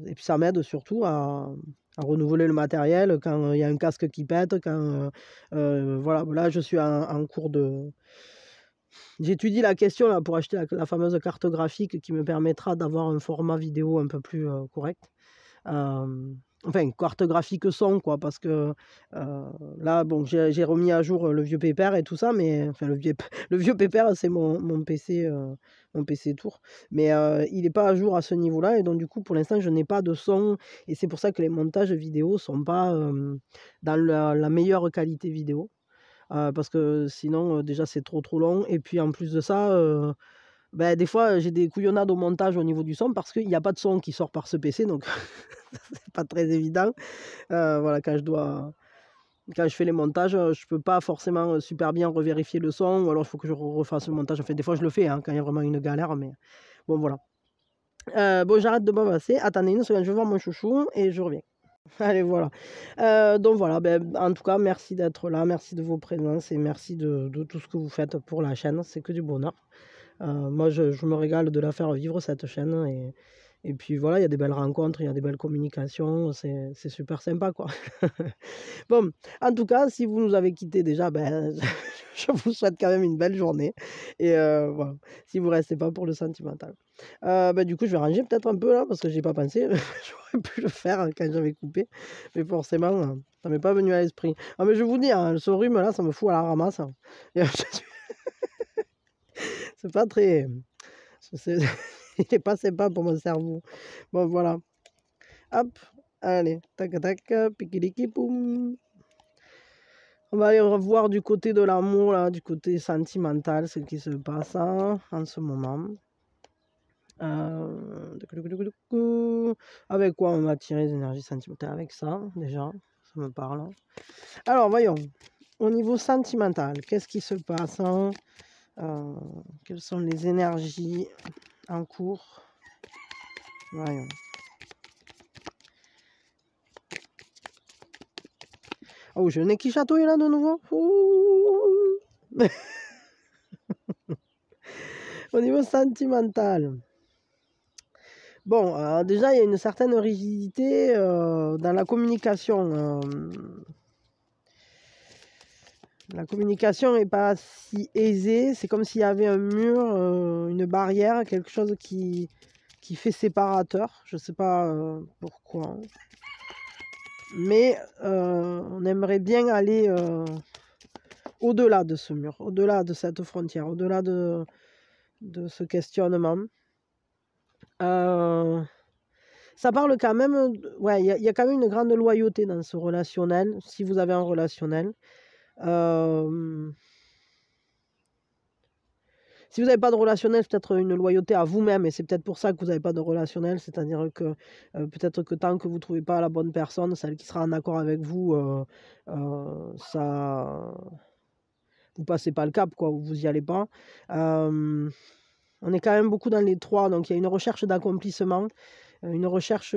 et puis ça m'aide surtout à renouveler le matériel quand il y a un casque qui pète, quand, voilà, là je suis en cours de j'étudie la question là pour acheter la fameuse carte graphique qui me permettra d'avoir un format vidéo un peu plus, correct. Enfin, carte graphique son quoi, parce que là, bon, j'ai remis à jour le vieux pépère et tout ça, mais enfin le vieux pépère, c'est mon PC, mon PC Tour, mais il n'est pas à jour à ce niveau-là, et donc du coup, pour l'instant, je n'ai pas de son, et c'est pour ça que les montages vidéo sont pas dans la meilleure qualité vidéo, parce que sinon, déjà, c'est trop long, et puis en plus de ça, ben, des fois, j'ai des couillonnades au montage au niveau du son parce qu'il n'y a pas de son qui sort par ce PC, donc c'est pas très évident. Voilà, quand je fais les montages, je peux pas forcément, super bien revérifier le son, ou alors il faut que je refasse le montage. Enfin, des fois, je le fais, hein, quand il y a vraiment une galère, mais bon, voilà. Bon, j'arrête de bavasser. Attendez une seconde, je vais voir mon chouchou et je reviens. Allez, voilà. Donc voilà, ben, en tout cas, merci d'être là, merci de vos présences et merci de tout ce que vous faites pour la chaîne. C'est que du bonheur. Moi, je me régale de la faire vivre, cette chaîne, et puis voilà, il y a des belles rencontres, il y a des belles communications, c'est super sympa, quoi. Bon, en tout cas, si vous nous avez quittés déjà, ben, je vous souhaite quand même une belle journée et voilà, si vous restez pas pour le sentimental. Bah, du coup, je vais ranger peut-être un peu là parce que j'ai pas pensé. J'aurais pu le faire, quand j'avais coupé, mais forcément, ça m'est pas venu à l'esprit. Ah mais je vous dis, hein, ce rhume là, ça me fout à la ramasse, hein. Et c'est pas très, c'est il est pas sympa pour mon cerveau. Bon voilà, hop, allez, tac tac, pikiliki poum. On va aller revoir du côté de l'amour là, du côté sentimental, ce qui se passe, hein, en ce moment. Avec quoi on va tirer les énergies sentimentales? Avec ça, déjà, ça me parle. Alors, voyons. Au niveau sentimental, qu'est-ce qui se passe, hein? Quelles sont les énergies en cours? Voyons. Oh, je n'ai qui chatouille là de nouveau. Ouh. Au niveau sentimental. Bon, déjà, il y a une certaine rigidité dans la communication. La communication n'est pas si aisée. C'est comme s'il y avait un mur, une barrière, quelque chose qui fait séparateur. Je ne sais pas pourquoi. Mais on aimerait bien aller au-delà de ce mur, au-delà de cette frontière, au-delà de ce questionnement. Ça parle quand même, ouais, il y a quand même une grande loyauté dans ce relationnel, si vous avez un relationnel. Si vous n'avez pas de relationnel, c'est peut-être une loyauté à vous-même, et c'est peut-être pour ça que vous n'avez pas de relationnel, c'est-à-dire que peut-être que tant que vous ne trouvez pas la bonne personne, celle qui sera en accord avec vous, ça, vous passez pas le cap, quoi, vous n'y allez pas. On est quand même beaucoup dans les trois, donc il y a une recherche d'accomplissement, une recherche...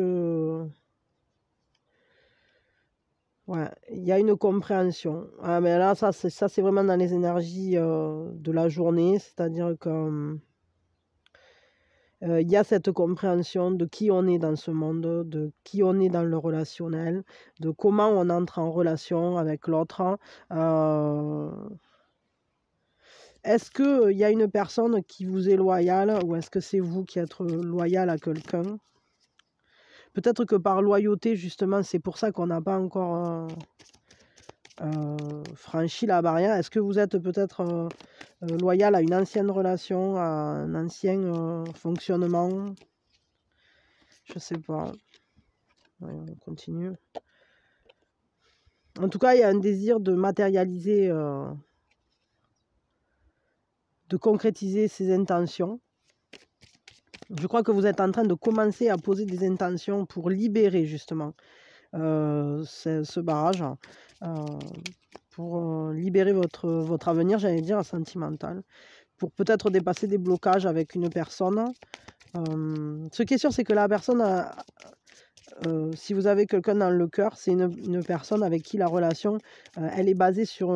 Ouais, il y a une compréhension. Ah, mais là, ça, c'est vraiment dans les énergies de la journée, c'est-à-dire que il y a cette compréhension de qui on est dans ce monde, de qui on est dans le relationnel, de comment on entre en relation avec l'autre. Euh, Est-ce qu'il y a une personne qui vous est loyale ou est-ce que c'est vous qui êtes loyal à quelqu'un? Peut-être que par loyauté, justement, c'est pour ça qu'on n'a pas encore franchi la barrière. Est-ce que vous êtes peut-être loyal à une ancienne relation, à un ancien fonctionnement? Je sais pas. Ouais, on continue. En tout cas, il y a un désir de matérialiser, de concrétiser ses intentions. Je crois que vous êtes en train de commencer à poser des intentions pour libérer justement ce barrage, pour libérer votre avenir, j'allais dire, sentimental, pour peut-être dépasser des blocages avec une personne. Ce qui est sûr, c'est que la personne, si vous avez quelqu'un dans le cœur, c'est une personne avec qui la relation, elle est basée sur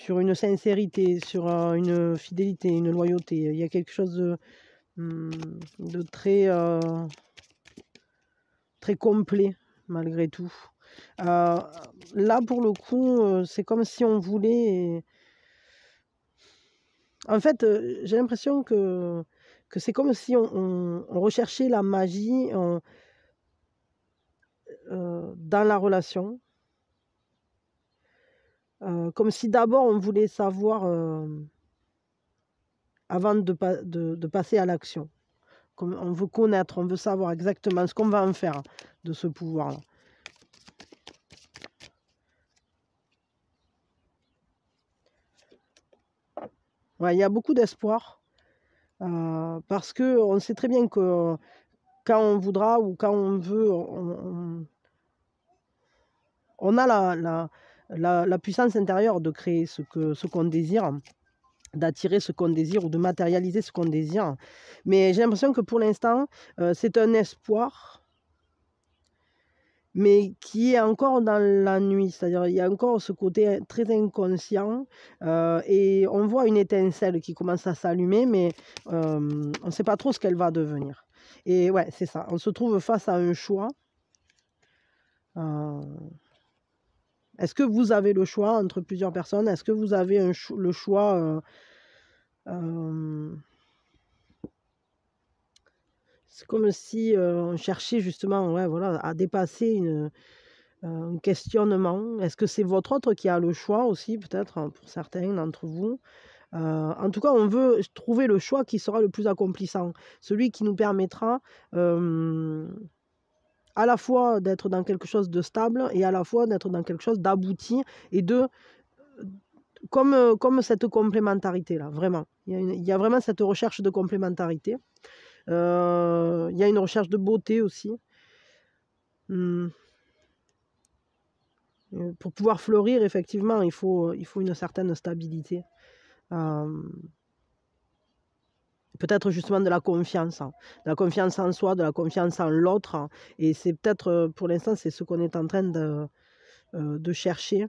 une sincérité, sur une fidélité, une loyauté. Il y a quelque chose de très, très complet, malgré tout. Là, pour le coup, c'est comme si on voulait... En fait, j'ai l'impression que c'est comme si on recherchait la magie dans la relation. Comme si d'abord on voulait savoir avant de passer à l'action. On veut connaître, on veut savoir exactement ce qu'on va en faire de ce pouvoir-là. Ouais, il y a beaucoup d'espoir parce qu'on sait très bien que quand on voudra ou quand on veut, on a la puissance intérieure de créer ce qu'on désire, d'attirer ce qu'on désire ou de matérialiser ce qu'on désire. Mais j'ai l'impression que pour l'instant, c'est un espoir, mais qui est encore dans la nuit. C'est-à-dire il y a encore ce côté très inconscient et on voit une étincelle qui commence à s'allumer, mais on ne sait pas trop ce qu'elle va devenir. Et ouais, c'est ça. On se trouve face à un choix. Est-ce que vous avez le choix entre plusieurs personnes? Est-ce que vous avez le choix c'est comme si on cherchait justement ouais, voilà, à dépasser un questionnement. Est-ce que c'est votre autre qui a le choix aussi, peut-être, hein, pour certains d'entre vous? En tout cas, on veut trouver le choix qui sera le plus accomplissant, celui qui nous permettra à la fois d'être dans quelque chose de stable et à la fois d'être dans quelque chose d'abouti et comme cette complémentarité-là, vraiment. Il y a vraiment cette recherche de complémentarité. Il y a une recherche de beauté aussi. Pour pouvoir fleurir, effectivement, il faut une certaine stabilité. Peut-être justement de la confiance en soi, de la confiance en l'autre. Et c'est peut-être, pour l'instant, c'est ce qu'on est en train de chercher.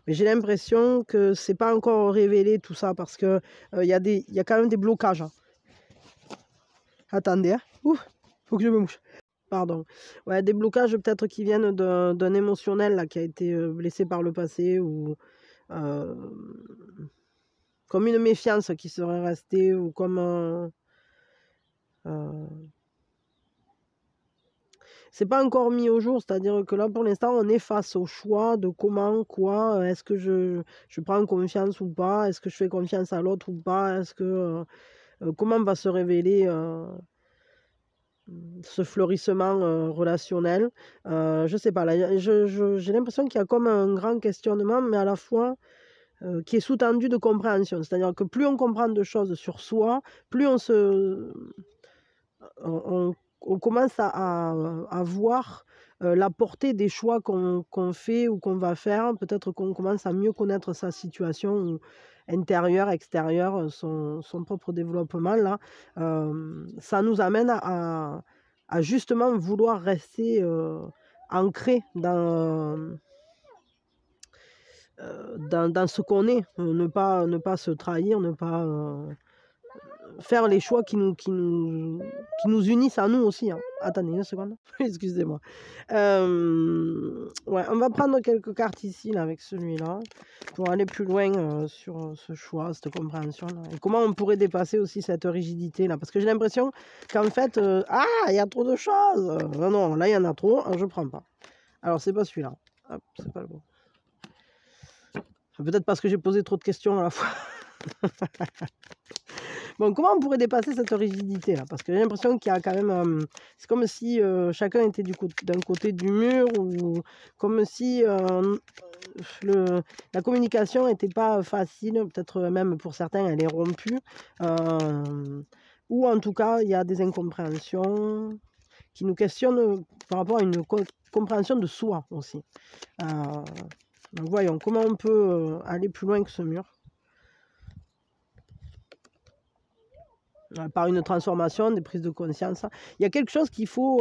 Mais j'ai l'impression que c'est pas encore révélé tout ça parce que il y a quand même des blocages. Attendez, hein. Ouf, faut que je me mouche. Pardon. Ouais, des blocages peut-être qui viennent d'un émotionnel là, qui a été blessé par le passé ou comme une méfiance qui serait restée ou comme c'est pas encore mis au jour, c'est-à-dire que là pour l'instant on est face au choix de comment, quoi, est-ce que je prends confiance ou pas, est-ce que je fais confiance à l'autre ou pas, est-ce que comment va se révéler ce fleurissement relationnel. Je sais pas, là j'ai l'impression qu'il y a comme un grand questionnement, mais à la fois qui est sous-tendu de compréhension. C'est-à-dire que plus on comprend de choses sur soi, plus on commence à voir la portée des choix qu'on fait ou qu'on va faire. Peut-être qu'on commence à mieux connaître sa situation intérieure, extérieure, son propre développement. Là, ça nous amène à justement vouloir rester ancré dans ce qu'on est, ne pas se trahir, ne pas faire les choix qui nous unissent à nous aussi. Hein. Attendez une seconde, excusez-moi. Ouais, on va prendre quelques cartes ici là, avec celui-là pour aller plus loin sur ce choix, cette compréhension-là. Et comment on pourrait dépasser aussi cette rigidité-là. Parce que j'ai l'impression qu'en fait, il y a trop de choses. Non, non, là, il y en a trop, je ne prends pas. Alors, c'est pas celui-là. Hop, c'est pas le bon. Peut-être parce que j'ai posé trop de questions à la fois. Bon, comment on pourrait dépasser cette rigidité là? Parce que j'ai l'impression qu'il y a quand même... c'est comme si chacun était d'un côté du mur, ou comme si la communication n'était pas facile, peut-être même pour certains elle est rompue, ou en tout cas il y a des incompréhensions qui nous questionnent par rapport à une compréhension de soi aussi. Donc voyons, comment on peut aller plus loin que ce mur? Par une transformation, des prises de conscience. Il y a quelque chose qu'il faut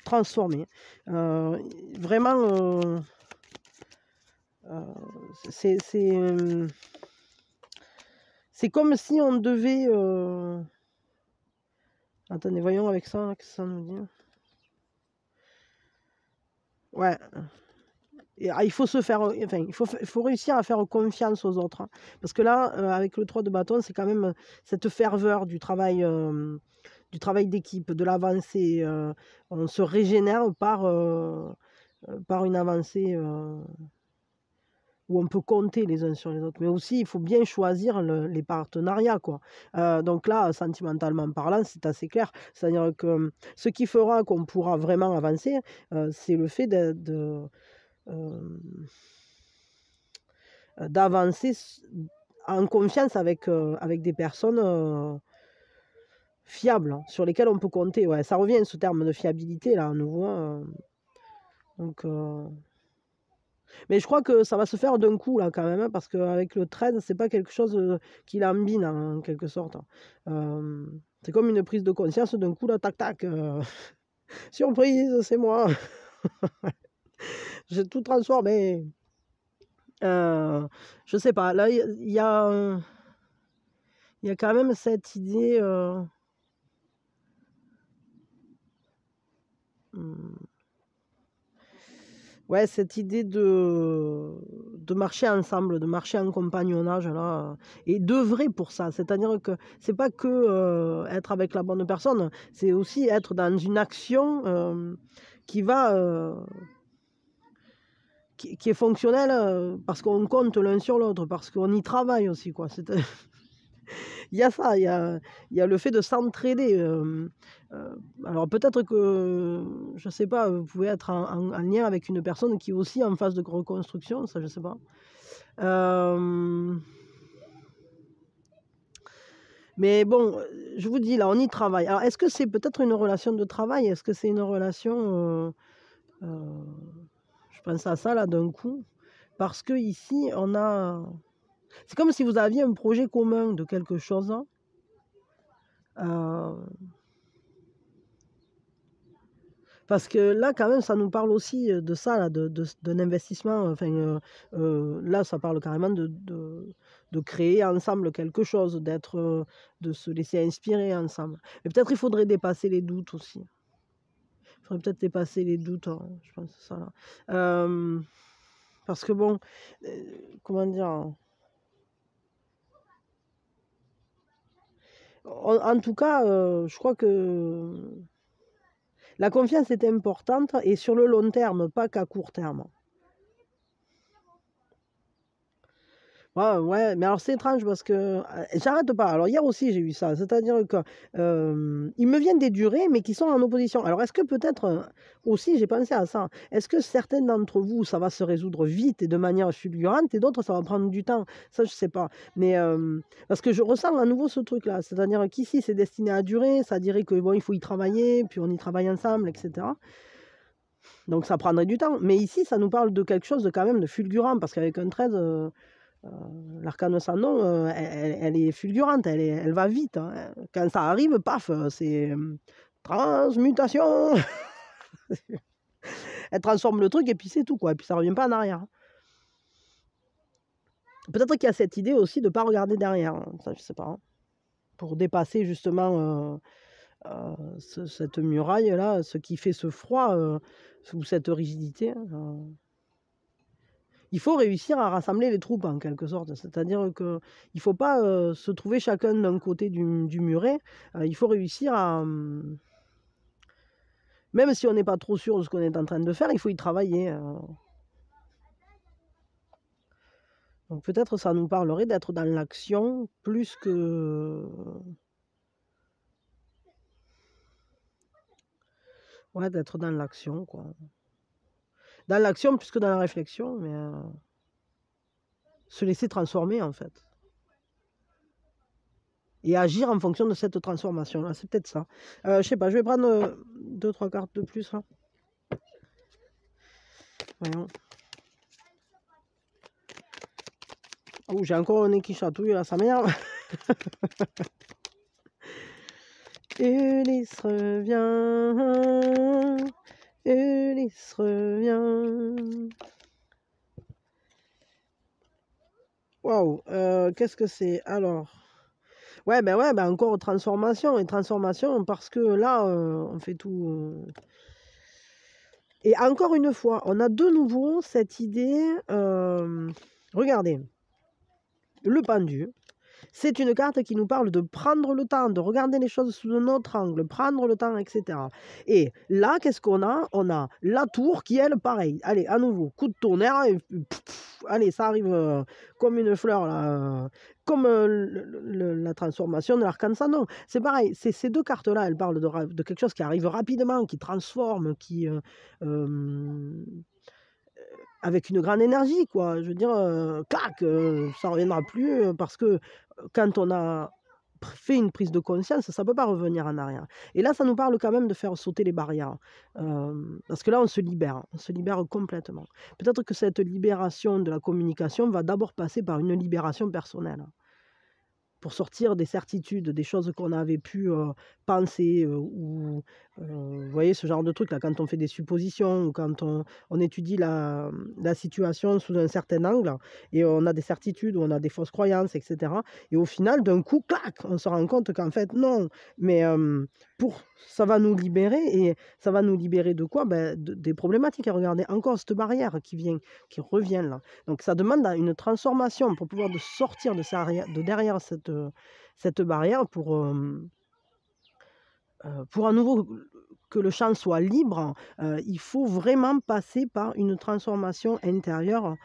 transformer. Vraiment, c'est comme si on devait... Attendez, voyons avec ça, qu'est-ce que ça nous dit. Ouais. Il faut se faire, enfin, il faut réussir à faire confiance aux autres. Hein. Parce que là, avec le 3 de bâton, c'est quand même cette ferveur du travail d'équipe, de l'avancée. On se régénère par une avancée où on peut compter les uns sur les autres. Mais aussi, il faut bien choisir les partenariats, quoi. Donc là, sentimentalement parlant, c'est assez clair. C'est-à-dire que ce qui fera qu'on pourra vraiment avancer, c'est le fait d'avancer en confiance avec des personnes fiables, hein, sur lesquelles on peut compter. Ouais, ça revient ce terme de fiabilité là à nouveau. Donc, mais je crois que ça va se faire d'un coup là quand même, hein, parce qu'avec le 13, c'est pas quelque chose qui lambine en quelque sorte. C'est comme une prise de conscience d'un coup là, tac tac. Surprise, c'est moi. J'ai tout transformé. Je sais pas, là il y a quand même cette idée ouais, cette idée de marcher ensemble, de marcher en compagnonnage là, et d'œuvrer pour ça. C'est-à-dire que c'est pas que être avec la bonne personne, c'est aussi être dans une action qui va qui est fonctionnelle, parce qu'on compte l'un sur l'autre, parce qu'on y travaille aussi, quoi. Il y a ça, il y a le fait de s'entraider. Alors peut-être que, je sais pas, vous pouvez être en lien avec une personne qui est aussi en phase de reconstruction, ça je sais pas. Mais bon, je vous dis là, on y travaille. Alors est-ce que c'est peut-être une relation de travail? Est-ce que c'est une relation... je pense à ça là d'un coup. Parce que ici, on a... C'est comme si vous aviez un projet commun de quelque chose. Parce que là, quand même, ça nous parle aussi de ça, là, d'un investissement. Enfin, là, ça parle carrément de créer ensemble quelque chose, de se laisser inspirer ensemble. Mais peut-être il faudrait dépasser les doutes aussi. Il faudrait peut-être dépasser les doutes, hein, je pense que ça là. Parce que bon, comment dire... En tout cas, je crois que la confiance est importante, et sur le long terme, pas qu'à court terme. Ouais, mais alors c'est étrange parce que j'arrête pas. Alors hier aussi j'ai eu ça, c'est-à-dire que ils me viennent des durées, mais qui sont en opposition. Alors est-ce que peut-être aussi, j'ai pensé à ça, est-ce que certaines d'entre vous, ça va se résoudre vite et de manière fulgurante, et d'autres, ça va prendre du temps? Ça, je sais pas. Mais parce que je ressens à nouveau ce truc-là, c'est-à-dire qu'ici c'est destiné à durer, ça dirait que bon, il faut y travailler, puis on y travaille ensemble, etc. Donc ça prendrait du temps. Mais ici, ça nous parle de quelque chose de quand même de fulgurant, parce qu'avec un 13... l'arcane sans nom, elle est fulgurante, elle va vite. Hein. Quand ça arrive, paf, Transmutation. Elle transforme le truc et puis c'est tout, quoi. Et puis ça revient pas en arrière. Peut-être qu'il y a cette idée aussi de ne pas regarder derrière. Hein. Ça, je sais pas. Hein. Pour dépasser justement cette muraille-là, ce qui fait ce froid ou cette rigidité. Il faut réussir à rassembler les troupes en quelque sorte. C'est-à-dire qu'il ne faut pas se trouver chacun d'un côté du muret. Il faut réussir à... même si on n'est pas trop sûr de ce qu'on est en train de faire, il faut y travailler. Donc peut-être ça nous parlerait d'être dans l'action plus que... ouais, d'être dans l'action, quoi. Dans l'action plus que dans la réflexion, mais se laisser transformer en fait. Et agir en fonction de cette transformation-là, c'est peut-être ça. Je sais pas, je vais prendre 2-3 cartes de plus là. Voyons. Oh, j'ai encore un nez qui chatouille là, ça m'énerve. Ulysse revient. Ulysse revient. Waouh, qu'est-ce que c'est alors? Ouais, ben encore transformation et transformation parce que là, on fait tout. Et encore une fois, on a de nouveau cette idée. Regardez, le pendu. C'est une carte qui nous parle de prendre le temps, de regarder les choses sous un autre angle, prendre le temps, etc. Et là, qu'est-ce qu'on a? On a la tour qui, elle, pareil. Allez, à nouveau, coup de tonnerre. Et allez, ça arrive comme une fleur, là. Comme la transformation de l'arc-en-ciel. Non, c'est pareil. Ces deux cartes-là, elles parlent de quelque chose qui arrive rapidement, qui transforme, qui... avec une grande énergie, quoi. Je veux dire, clac, ça ne reviendra plus parce que quand on a fait une prise de conscience, ça ne peut pas revenir en arrière. Et là, ça nous parle quand même de faire sauter les barrières. Parce que là, on se libère complètement. Peut-être que cette libération de la communication va d'abord passer par une libération personnelle. Pour sortir des certitudes, des choses qu'on avait pu penser, ou vous voyez ce genre de truc là, quand on fait des suppositions, ou quand on étudie la situation sous un certain angle, et on a des certitudes, ou on a des fausses croyances, etc. Et au final, d'un coup, clac, on se rend compte qu'en fait, non. Mais ça va nous libérer, et ça va nous libérer de quoi? Des problématiques. Et regardez, encore cette barrière qui revient là. Donc ça demande une transformation pour pouvoir sortir de derrière cette barrière pour à nouveau que le champ soit libre. Il faut vraiment passer par une transformation intérieure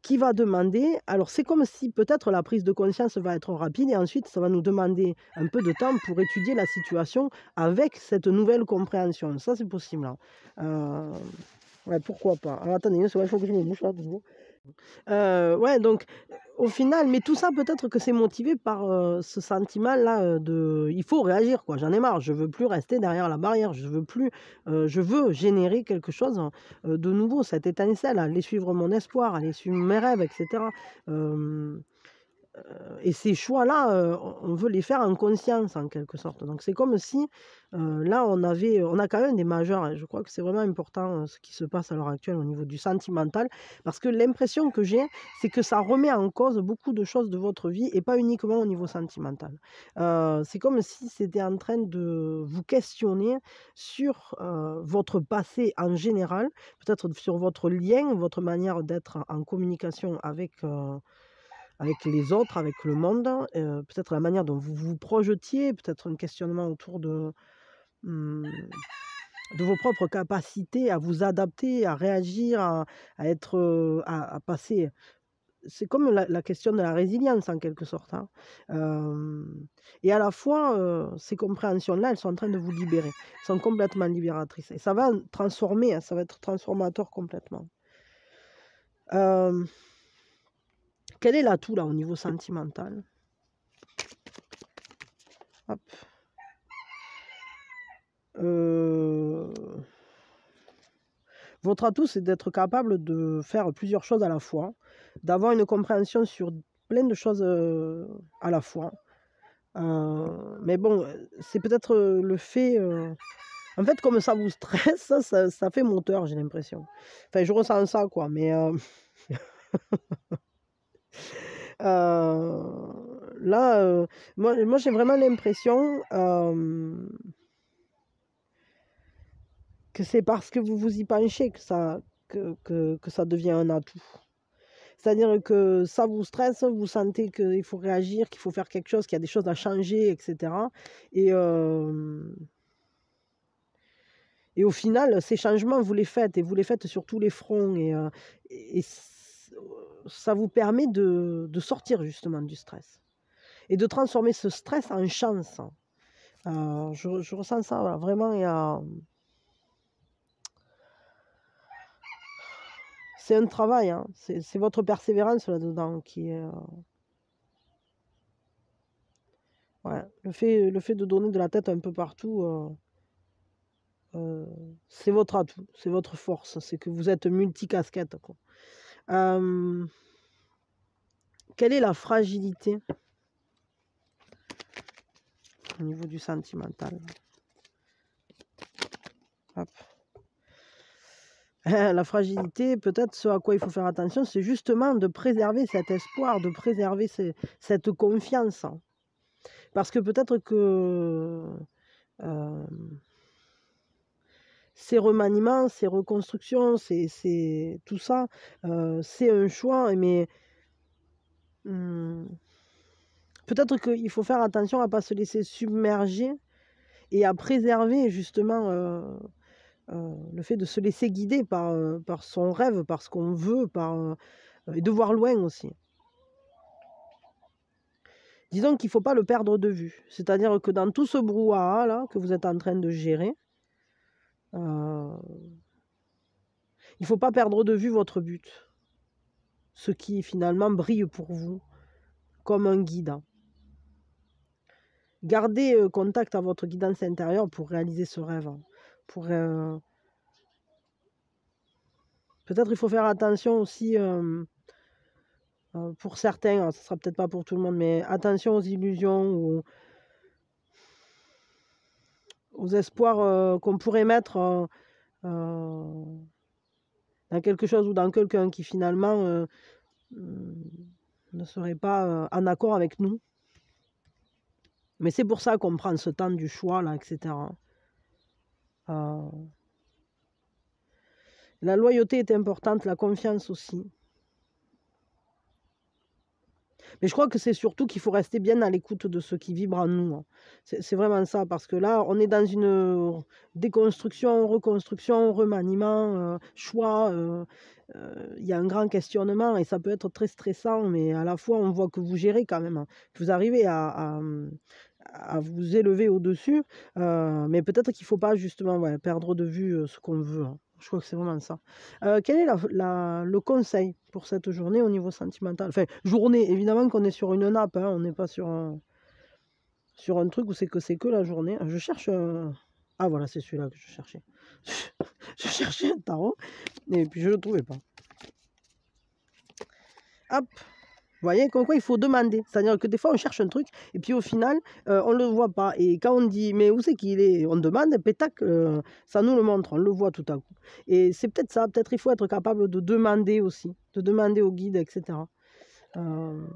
qui va demander, alors c'est comme si peut-être la prise de conscience va être rapide et ensuite ça va nous demander un peu de temps pour étudier la situation avec cette nouvelle compréhension. Ça c'est possible. Hein. Ouais, pourquoi pas. Alors attendez, il faut que je me bouche là de nouveau. Ouais, donc au final, mais tout ça peut-être que c'est motivé par ce sentiment-là de il faut réagir, quoi. J'en ai marre, je veux plus rester derrière la barrière, je veux générer quelque chose de nouveau, cette étincelle, aller suivre mon espoir, aller suivre mes rêves, etc. Et ces choix-là, on veut les faire en conscience, en quelque sorte. Donc c'est comme si, là, on a quand même des majeurs, hein. Je crois que c'est vraiment important, ce qui se passe à l'heure actuelle au niveau du sentimental, parce que l'impression que j'ai, c'est que ça remet en cause beaucoup de choses de votre vie et pas uniquement au niveau sentimental. C'est comme si c'était en train de vous questionner sur, votre passé en général, peut-être sur votre lien, votre manière d'être en communication avec les autres, avec le monde, peut-être la manière dont vous vous projetiez, peut-être un questionnement autour de vos propres capacités à vous adapter, à réagir, à être, à passer. C'est comme la question de la résilience en quelque sorte. Hein. Et à la fois, ces compréhensions-là, elles sont en train de vous libérer. Elles sont complètement libératrices. Et ça va transformer, hein, ça va être transformateur complètement. Quel est l'atout là au niveau sentimental? Hop. Votre atout, c'est d'être capable de faire plusieurs choses à la fois, d'avoir une compréhension sur plein de choses à la fois. Mais bon, c'est peut-être le fait... En fait, comme ça vous stresse, ça fait moteur, j'ai l'impression. Enfin, je ressens ça, quoi. Mais là, moi j'ai vraiment l'impression que c'est parce que vous vous y penchez que ça devient un atout. C'est-à-dire que ça vous stresse, vous sentez qu'il faut réagir, qu'il faut faire quelque chose, qu'il y a des choses à changer, etc. Et au final, ces changements, vous les faites, et vous les faites sur tous les fronts. Et ça vous permet de sortir justement du stress. Et de transformer ce stress en chance. Je ressens ça, voilà, vraiment. C'est un travail, hein. C'est votre persévérance là-dedans qui est... ouais, le fait de donner de la tête un peu partout, c'est votre atout, c'est votre force, c'est que vous êtes multicasquette, quoi. Quelle est la fragilité au niveau du sentimental? Hop. La fragilité, peut-être ce à quoi il faut faire attention, c'est justement de préserver cet espoir, de préserver cette confiance. Parce que peut-être que ces remaniements, ces reconstructions, tout ça, c'est un choix, mais peut-être qu'il faut faire attention à ne pas se laisser submerger et à préserver justement le fait de se laisser guider par son rêve, par ce qu'on veut, et de voir loin aussi. Disons qu'il ne faut pas le perdre de vue. C'est-à-dire que dans tout ce brouhaha là que vous êtes en train de gérer, il ne faut pas perdre de vue votre but. Ce qui finalement brille pour vous comme un guide. Gardez contact à votre guidance intérieure pour réaliser ce rêve. Peut-être il faut faire attention aussi, pour certains, ce ne sera peut-être pas pour tout le monde, mais attention aux illusions ou aux espoirs qu'on pourrait mettre dans quelque chose ou dans quelqu'un qui finalement ne serait pas en accord avec nous. Mais c'est pour ça qu'on prend ce temps du choix, là, etc. La loyauté est importante, la confiance aussi. Mais je crois que c'est surtout qu'il faut rester bien à l'écoute de ce qui vibre en nous. C'est vraiment ça, parce que là, on est dans une déconstruction, reconstruction, remaniement, choix. Il y a un grand questionnement et ça peut être très stressant, mais à la fois, on voit que vous gérez quand même, que vous arrivez à vous élever au-dessus. Mais peut-être qu'il ne faut pas justement perdre de vue ce qu'on veut. Je crois que c'est vraiment ça. Quel est le conseil pour cette journée au niveau sentimental? Enfin, journée, évidemment qu'on est sur une nappe, hein, on n'est pas sur un truc où c'est que la journée. Je cherche... Ah voilà, c'est celui-là que je cherchais. Je cherchais un tarot, et puis je ne le trouvais pas. Hop! Vous voyez, comme quoi il faut demander. C'est-à-dire que des fois, on cherche un truc, et puis au final, on ne le voit pas. Et quand on dit, mais où c'est qu'il est? On demande, pétac, ça nous le montre, on le voit tout à coup. Et c'est peut-être ça, peut-être il faut être capable de demander aussi, de demander au guide, etc. Ben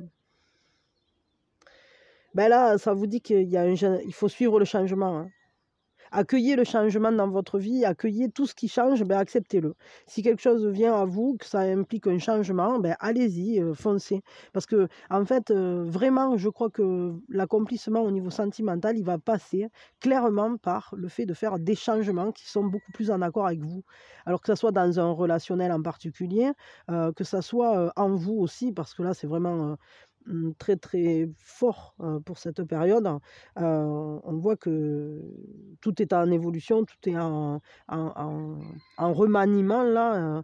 là, ça vous dit qu'il faut suivre le changement. Hein. Accueillez le changement dans votre vie, accueillez tout ce qui change, ben acceptez-le. Si quelque chose vient à vous, que ça implique un changement, ben allez-y, foncez. Parce que, en fait, vraiment, je crois que l'accomplissement au niveau sentimental, il va passer clairement par le fait de faire des changements qui sont beaucoup plus en accord avec vous. Alors que ça soit dans un relationnel en particulier, que ça soit en vous aussi, parce que là, c'est vraiment... très très fort pour cette période. On voit que tout est en évolution, tout est en remaniement là.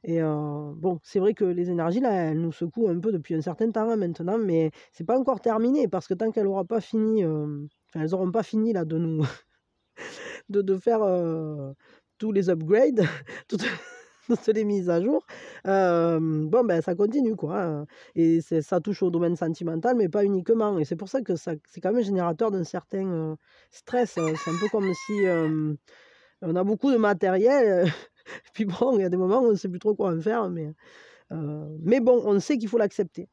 Bon, c'est vrai que les énergies là, elles nous secouent un peu depuis un certain temps maintenant, mais c'est pas encore terminé parce que tant qu'elles n'auront pas fini, elles n'auront pas fini là de nous de faire tous les upgrades. de se les mises à jour, bon, ben, ça continue, quoi, hein. Et ça touche au domaine sentimental, mais pas uniquement. Et c'est pour ça que c'est quand même générateur d'un certain stress. C'est un peu comme si on a beaucoup de matériel, puis bon, il y a des moments où on ne sait plus trop quoi en faire, mais bon, on sait qu'il faut l'accepter.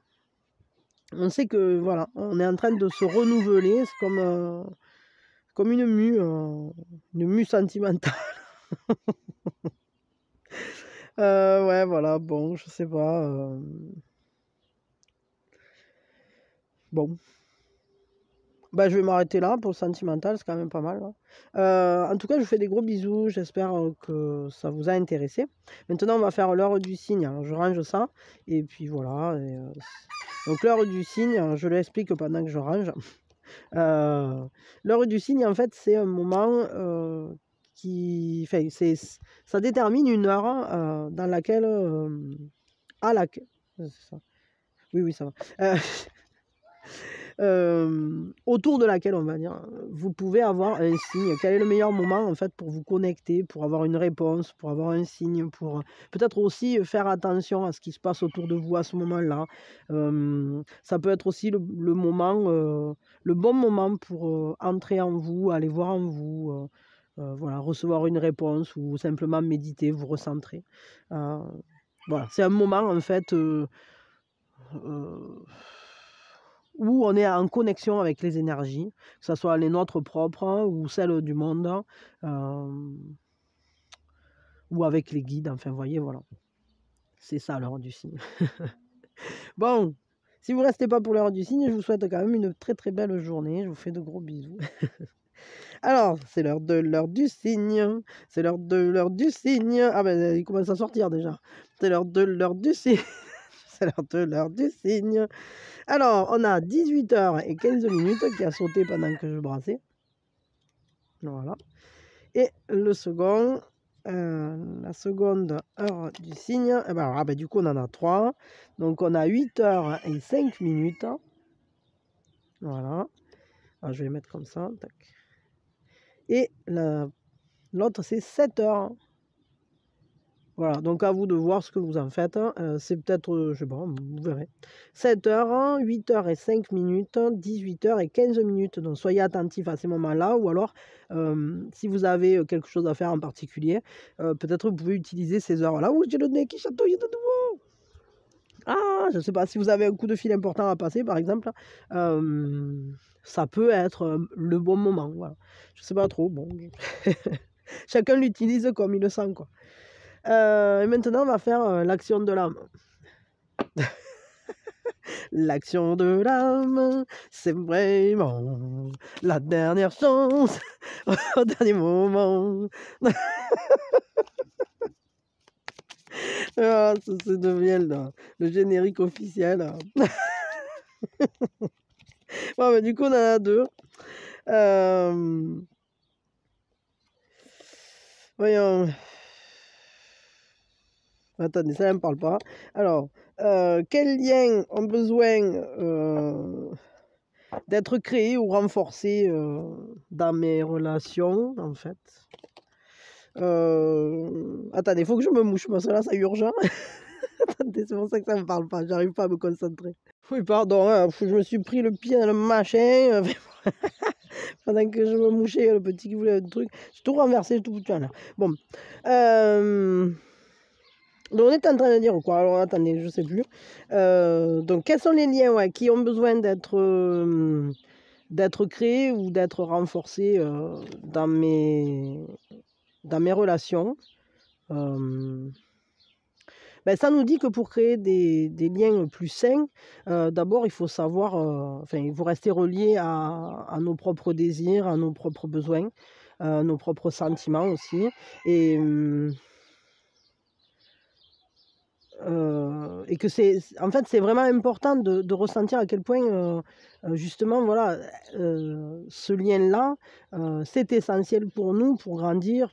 On sait que, voilà, on est en train de se renouveler, c'est comme une mue sentimentale. Ouais, voilà, bon, je sais pas. Bon, bah, je vais m'arrêter là pour le sentimental, c'est quand même pas mal, là. En tout cas, je vous fais des gros bisous, j'espère que ça vous a intéressé. Maintenant, on va faire l'heure du signe. Alors, je range ça, et puis voilà. Donc, l'heure du signe, je l'explique pendant que je range. L'heure du signe, en fait, c'est un moment enfin, ça détermine une heure dans laquelle, c'est ça. Oui, ça va. Autour de laquelle, on va dire, vous pouvez avoir un signe. Quel est le meilleur moment, en fait, pour vous connecter, pour avoir une réponse, pour avoir un signe, pour peut-être aussi faire attention à ce qui se passe autour de vous à ce moment-là. Ça peut être aussi le bon moment pour entrer en vous, aller voir en vous, voilà, recevoir une réponse ou simplement méditer, vous recentrer. Voilà, c'est un moment, en fait, où on est en connexion avec les énergies, que ce soit les nôtres propres ou celles du monde, ou avec les guides, enfin, vous voyez, voilà. C'est ça l'heure du signe. Bon, si vous ne restez pas pour l'heure du signe, je vous souhaite quand même une très très belle journée. Je vous fais de gros bisous. Alors, c'est l'heure du signe. C'est l'heure du signe. Ah ben, il commence à sortir déjà. C'est l'heure du signe. C'est l'heure du signe. Alors, on a 18h15 qui a sauté pendant que je brassais. Voilà. Et la seconde heure du signe, du coup, on en a 3. Donc, on a 8h05. Voilà. Alors, je vais les mettre comme ça. Tac. Et l'autre, c'est 7h. Voilà, donc à vous de voir ce que vous en faites. C'est peut-être, je sais pas, vous verrez. 7h, 8h05, 18h15. Donc soyez attentifs à ces moments-là. Ou alors, si vous avez quelque chose à faire en particulier, peut-être vous pouvez utiliser ces heures-là. Ouh, j'ai le nez qui chatouille de nouveau. Ah, je ne sais pas, si vous avez un coup de fil important à passer, par exemple, ça peut être le bon moment. Voilà. Je ne sais pas trop. Bon, chacun l'utilise comme il le sent, quoi. Et maintenant, on va faire l'action de l'âme. L'action de l'âme, c'est vraiment la dernière chance au dernier moment. Ah, ça devient le générique officiel. Bon, du coup, on en a 2. Voyons. Attendez, ça ne me parle pas. Alors, quels liens ont besoin d'être créés ou renforcés dans mes relations, en fait? Attendez, il faut que je me mouche, parce que là, c'est urgent. Attendez, c'est pour ça que ça ne me parle pas, j'arrive pas à me concentrer. Oui, pardon, hein, je me suis pris le pied dans le machin, pendant que je me mouchais, le petit qui voulait le truc. J'ai tout renversé, tout foutu en l'air. Bon. Donc on est en train de dire quoi? Alors attendez, je sais plus. Donc quels sont les liens qui ont besoin d'être créés ou d'être renforcés dans mes relations? Ça nous dit que pour créer des liens plus sains, d'abord il faut savoir, il faut rester relié à nos propres désirs, à nos propres besoins, à nos propres sentiments aussi. Et que c'est vraiment important de ressentir à quel point justement voilà, ce lien-là, c'est essentiel pour nous, pour grandir,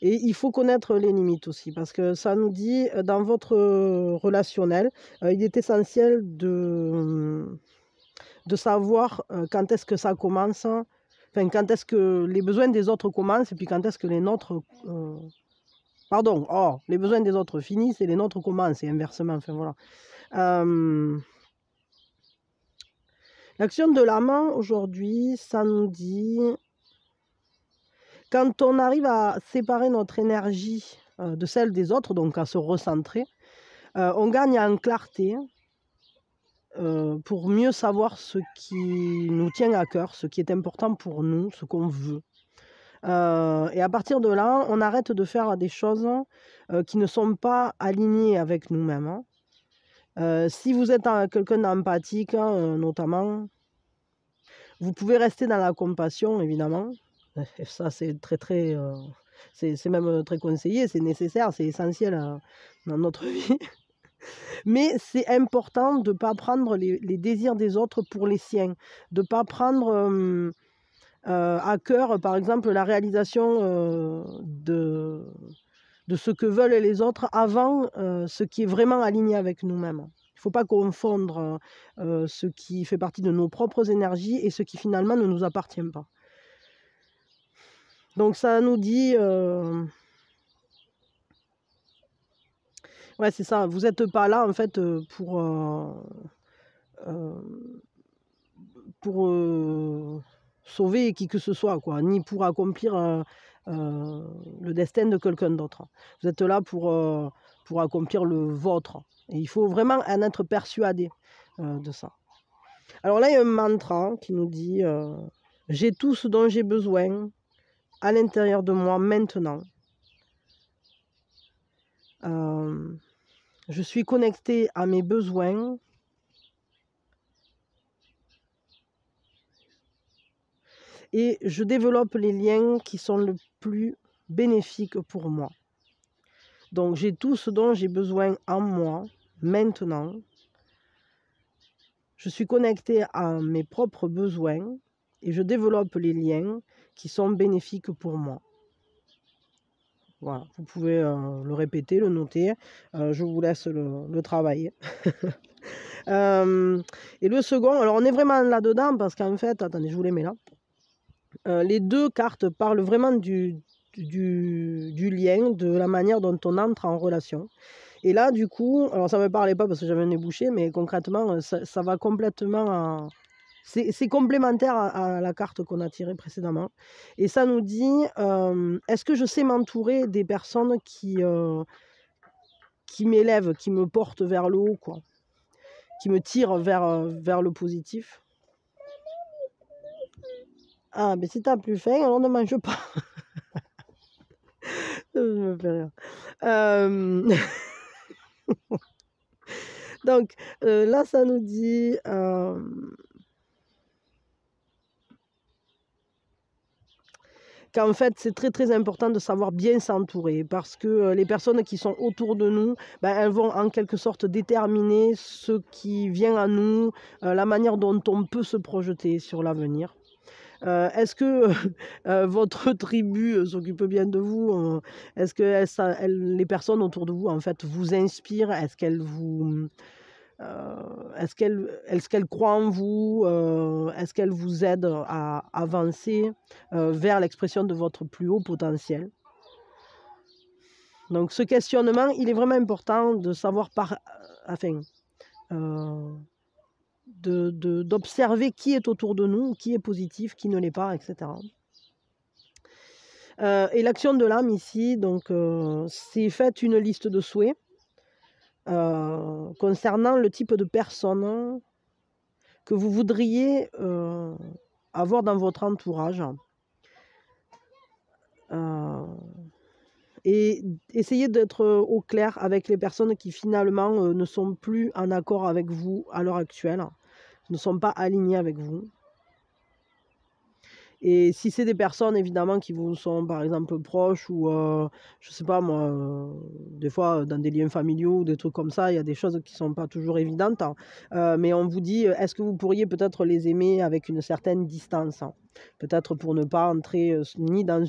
et il faut connaître les limites aussi, parce que ça nous dit dans votre relationnel, il est essentiel de savoir quand est-ce que ça commence Enfin, quand est-ce que les besoins des autres commencent et puis quand est-ce que les nôtres... pardon, oh, les besoins des autres finissent et les nôtres commencent, et inversement, enfin voilà. L'action de la main, aujourd'hui, ça nous dit... Quand on arrive à séparer notre énergie de celle des autres, donc à se recentrer, on gagne en clarté pour mieux savoir ce qui nous tient à cœur, ce qui est important pour nous, ce qu'on veut. Et à partir de là, on arrête de faire des choses qui ne sont pas alignées avec nous-mêmes. Si vous êtes quelqu'un d'empathique, notamment, vous pouvez rester dans la compassion, évidemment. Et ça, c'est c'est même très conseillé, c'est nécessaire, c'est essentiel dans notre vie. Mais c'est important de ne pas prendre les désirs des autres pour les siens, de ne pas prendre à cœur, par exemple, la réalisation de ce que veulent les autres avant ce qui est vraiment aligné avec nous-mêmes. Il ne faut pas confondre ce qui fait partie de nos propres énergies et ce qui finalement ne nous appartient pas. Donc ça nous dit... ouais, c'est ça, vous n'êtes pas là en fait pour sauver qui que ce soit, quoi, ni pour accomplir le destin de quelqu'un d'autre. Vous êtes là pour accomplir le vôtre. Et il faut vraiment en être persuadé de ça. Alors là, il y a un mantra qui nous dit « J'ai tout ce dont j'ai besoin à l'intérieur de moi maintenant. Je suis connecté à mes besoins. Et je développe les liens qui sont le plus bénéfiques pour moi. Donc j'ai tout ce dont j'ai besoin en moi, maintenant. Je suis connecté à mes propres besoins et je développe les liens qui sont bénéfiques pour moi. » Voilà, vous pouvez le répéter, le noter. Je vous laisse le travailler. Et le second, alors on est vraiment là-dedans parce qu'en fait, attendez, je vous les mets là. Les deux cartes parlent vraiment du lien, de la manière dont on entre en relation. Et là, du coup, alors ça ne me parlait pas parce que j'avais un nez bouché, mais concrètement, ça va complètement... C'est complémentaire à la carte qu'on a tirée précédemment. Et ça nous dit, est-ce que je sais m'entourer des personnes qui m'élèvent, qui me portent vers le haut, quoi, qui me tirent vers le positif? Ah, mais si t'as plus faim, alors ne mange pas. Ça me fait rire. Donc, là, ça nous dit... qu'en fait, c'est très très important de savoir bien s'entourer parce que les personnes qui sont autour de nous, ben, elles vont en quelque sorte déterminer ce qui vient à nous, la manière dont on peut se projeter sur l'avenir. Est-ce que votre tribu s'occupe bien de vous? Est-ce que les personnes autour de vous, en fait, vous inspirent? Est-ce qu'elles vous... est-ce qu'elles croient en vous? Est-ce qu'elles vous aident à avancer vers l'expression de votre plus haut potentiel? Donc ce questionnement, il est vraiment important de savoir d'observer qui est autour de nous, qui est positif, qui ne l'est pas, etc. Et l'action de l'âme ici, donc c'est faites une liste de souhaits concernant le type de personne que vous voudriez avoir dans votre entourage. Et essayez d'être au clair avec les personnes qui finalement ne sont plus en accord avec vous à l'heure actuelle, ne sont pas alignées avec vous. Et si c'est des personnes évidemment qui vous sont par exemple proches ou je sais pas moi, des fois dans des liens familiaux ou des trucs comme ça, il y a des choses qui sont pas toujours évidentes, mais on vous dit est-ce que vous pourriez peut-être les aimer avec une certaine distance, peut-être pour ne pas entrer ni dans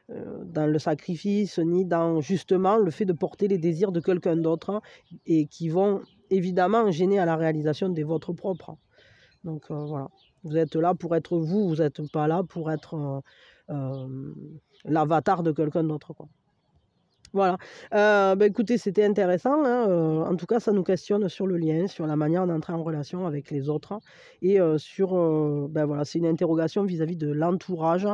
dans le sacrifice, ni dans justement le fait de porter les désirs de quelqu'un d'autre et qui vont évidemment gêner à la réalisation des vôtres propres. Donc voilà. Vous êtes là pour être vous, vous n'êtes pas là pour être l'avatar de quelqu'un d'autre, quoi. Voilà. Écoutez, c'était intéressant, hein, en tout cas, ça nous questionne sur le lien, sur la manière d'entrer en relation avec les autres et sur, voilà, c'est une interrogation vis-à-vis de l'entourage,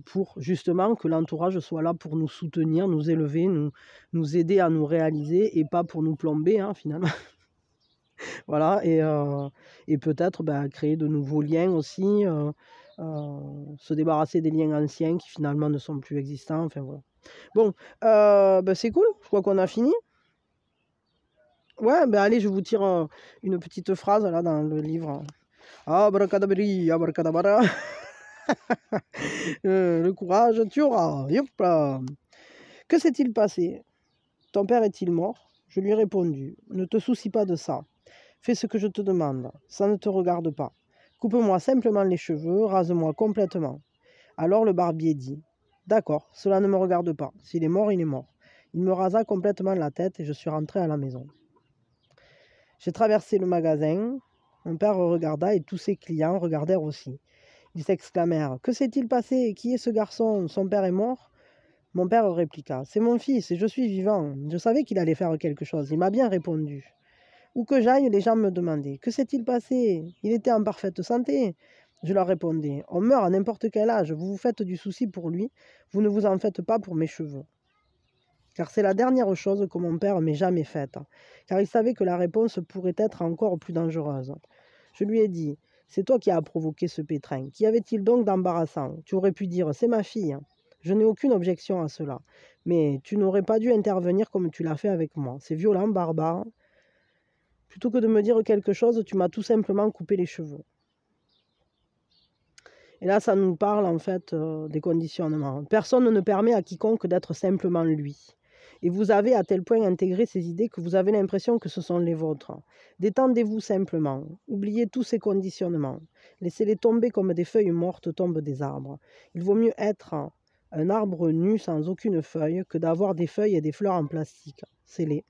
pour justement que l'entourage soit là pour nous soutenir, nous élever, nous aider à nous réaliser et pas pour nous plomber, hein, finalement. Voilà et peut-être, créer de nouveaux liens aussi, se débarrasser des liens anciens qui finalement ne sont plus existants, enfin voilà. Bon, c'est cool, je crois qu'on a fini. Ouais, allez, je vous tire une petite phrase là dans le livre. Abracadabri, abracadabra. Le courage, tu auras. Yop là. Que s'est-il passé? Ton père est-il mort? Je lui ai répondu. Ne te soucie pas de ça. Fais ce que je te demande. Ça ne te regarde pas. Coupe-moi simplement les cheveux, rase-moi complètement. Alors le barbier dit. D'accord, cela ne me regarde pas. S'il est mort, il est mort. Il me rasa complètement la tête et je suis rentré à la maison. J'ai traversé le magasin. Mon père regarda et tous ses clients regardèrent aussi. Ils s'exclamèrent. Que s'est-il passé? Qui est ce garçon? Son père est mort? Mon père répliqua. C'est mon fils et je suis vivant. Je savais qu'il allait faire quelque chose. Il m'a bien répondu. Où que j'aille, les gens me demandaient. Que s'est-il passé? Il était en parfaite santé. Je leur répondais. On meurt à n'importe quel âge. Vous vous faites du souci pour lui. Vous ne vous en faites pas pour mes cheveux. Car c'est la dernière chose que mon père m'ait jamais faite. Car il savait que la réponse pourrait être encore plus dangereuse. Je lui ai dit. C'est toi qui as provoqué ce pétrin. Qu'y avait-il donc d'embarrassant? Tu aurais pu dire. C'est ma fille. Je n'ai aucune objection à cela. Mais tu n'aurais pas dû intervenir comme tu l'as fait avec moi. C'est violent, barbare. Plutôt que de me dire quelque chose, tu m'as tout simplement coupé les cheveux. Et là, ça nous parle en fait des conditionnements. Personne ne permet à quiconque d'être simplement lui. Et vous avez à tel point intégré ces idées que vous avez l'impression que ce sont les vôtres. Détendez-vous simplement. Oubliez tous ces conditionnements. Laissez-les tomber comme des feuilles mortes tombent des arbres. Il vaut mieux être un arbre nu sans aucune feuille que d'avoir des feuilles et des fleurs en plastique. C'est laid.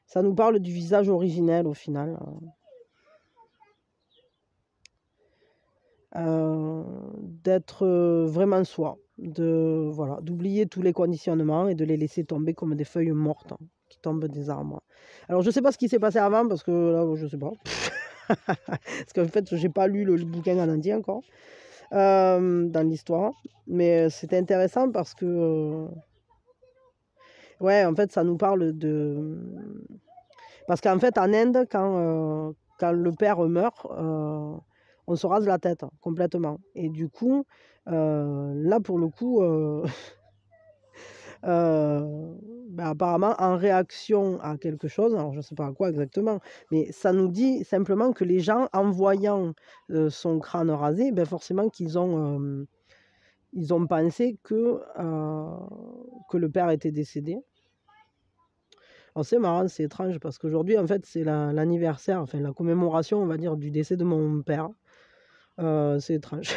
Ça nous parle du visage originel au final. D'être vraiment soi, d'oublier tous les conditionnements et de les laisser tomber comme des feuilles mortes qui tombent des arbres. Alors je sais pas ce qui s'est passé avant parce que là je sais pas. Parce qu'en fait j'ai pas lu le bouquin en entier encore dans l'histoire, mais c'était intéressant parce que ouais en fait ça nous parle de parce qu'en fait en Inde quand le père meurt on se rase la tête complètement. Et du coup, là pour le coup, apparemment en réaction à quelque chose, alors je ne sais pas à quoi exactement, mais ça nous dit simplement que les gens, en voyant son crâne rasé, forcément qu'ils ont pensé que le père était décédé. Alors c'est marrant, c'est étrange, parce qu'aujourd'hui, en fait, c'est l'anniversaire, enfin la commémoration, on va dire, du décès de mon père. C'est étrange.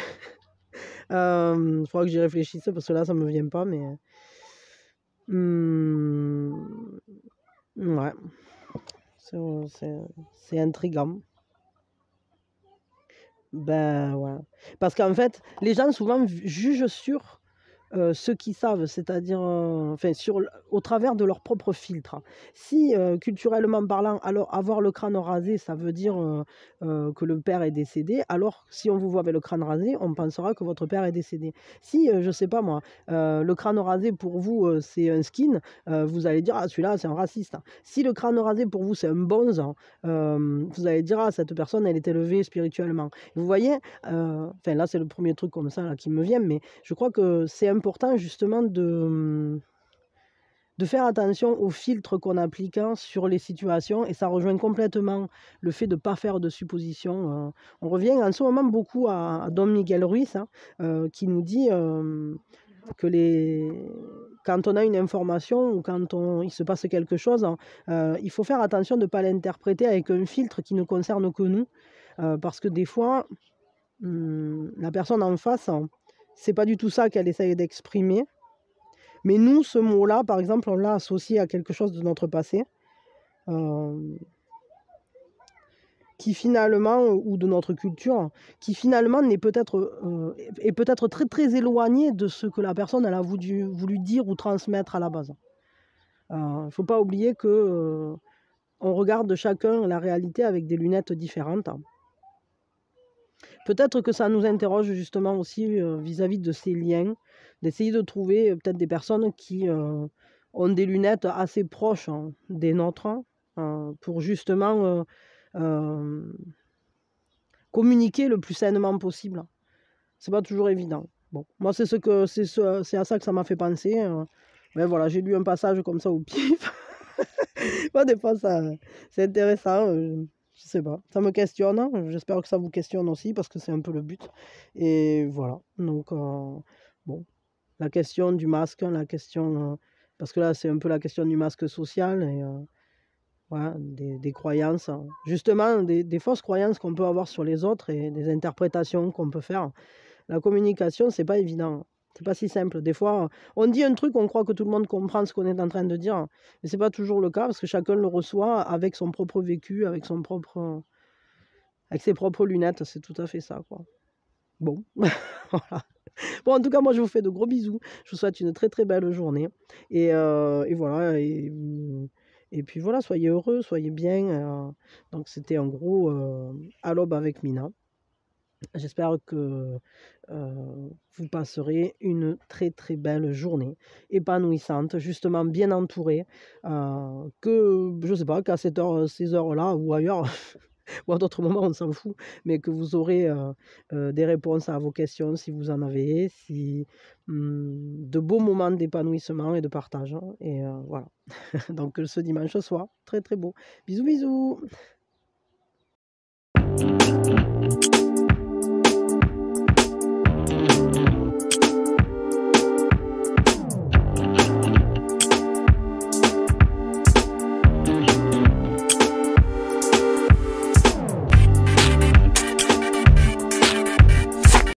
Il faudra que j'y réfléchisse parce que là ça me vient pas, mais ouais, c'est intriguant. Ouais, parce qu'en fait les gens souvent jugent sur ceux qui savent, c'est-à-dire au travers de leur propre filtre. Si culturellement parlant, alors avoir le crâne rasé, ça veut dire que le père est décédé, alors si on vous voit avec le crâne rasé, on pensera que votre père est décédé. Si, je sais pas moi, le crâne rasé pour vous c'est un skin, vous allez dire ah celui-là c'est un raciste. Si le crâne rasé pour vous c'est un bonze, vous allez dire ah cette personne elle est élevée spirituellement. Vous voyez, là c'est le premier truc comme ça là, qui me vient, mais je crois que c'est important justement de faire attention aux filtres qu'on applique sur les situations, et ça rejoint complètement le fait de ne pas faire de suppositions. On revient en ce moment beaucoup à Don Miguel Ruiz qui nous dit que quand on a une information ou quand il se passe quelque chose, il faut faire attention de ne pas l'interpréter avec un filtre qui ne concerne que nous, parce que des fois, la personne en face, c'est pas du tout ça qu'elle essaye d'exprimer. Mais nous, ce mot-là, par exemple, on l'a associé à quelque chose de notre passé. qui finalement, ou de notre culture, qui finalement est peut-être très très éloigné de ce que la personne elle a voulu dire ou transmettre à la base. Il ne faut pas oublier que on regarde chacun la réalité avec des lunettes différentes. Peut-être que ça nous interroge justement aussi vis-à-vis de ces liens, d'essayer de trouver peut-être des personnes qui ont des lunettes assez proches des nôtres, pour justement communiquer le plus sainement possible. C'est pas toujours évident. Bon, moi c'est à ça que ça m'a fait penser. Mais voilà, j'ai lu un passage comme ça au pif. Moi, des fois, c'est intéressant. Je sais pas, ça me questionne. J'espère que ça vous questionne aussi parce que c'est un peu le but. Et voilà. Donc, bon, la question du masque, parce que là, c'est un peu la question du masque social et voilà, des croyances, justement, des fausses croyances qu'on peut avoir sur les autres et des interprétations qu'on peut faire. La communication, c'est pas évident. C'est pas si simple. Des fois, on dit un truc, on croit que tout le monde comprend ce qu'on est en train de dire, mais c'est pas toujours le cas parce que chacun le reçoit avec son propre vécu, avec ses propres lunettes. C'est tout à fait ça, quoi. Bon, voilà. Bon, en tout cas, moi, je vous fais de gros bisous. Je vous souhaite une très très belle journée. Et voilà. Et puis voilà, soyez heureux, soyez bien. Donc, c'était en gros à l'aube avec Mina. J'espère que vous passerez une très très belle journée, épanouissante, justement bien entourée, que je sais pas, qu'à ces heures-là ou ailleurs, ou à d'autres moments, on s'en fout, mais que vous aurez des réponses à vos questions si vous en avez, de beaux moments d'épanouissement et de partage. Et voilà. Donc ce dimanche soir, très très beau. Bisous bisous.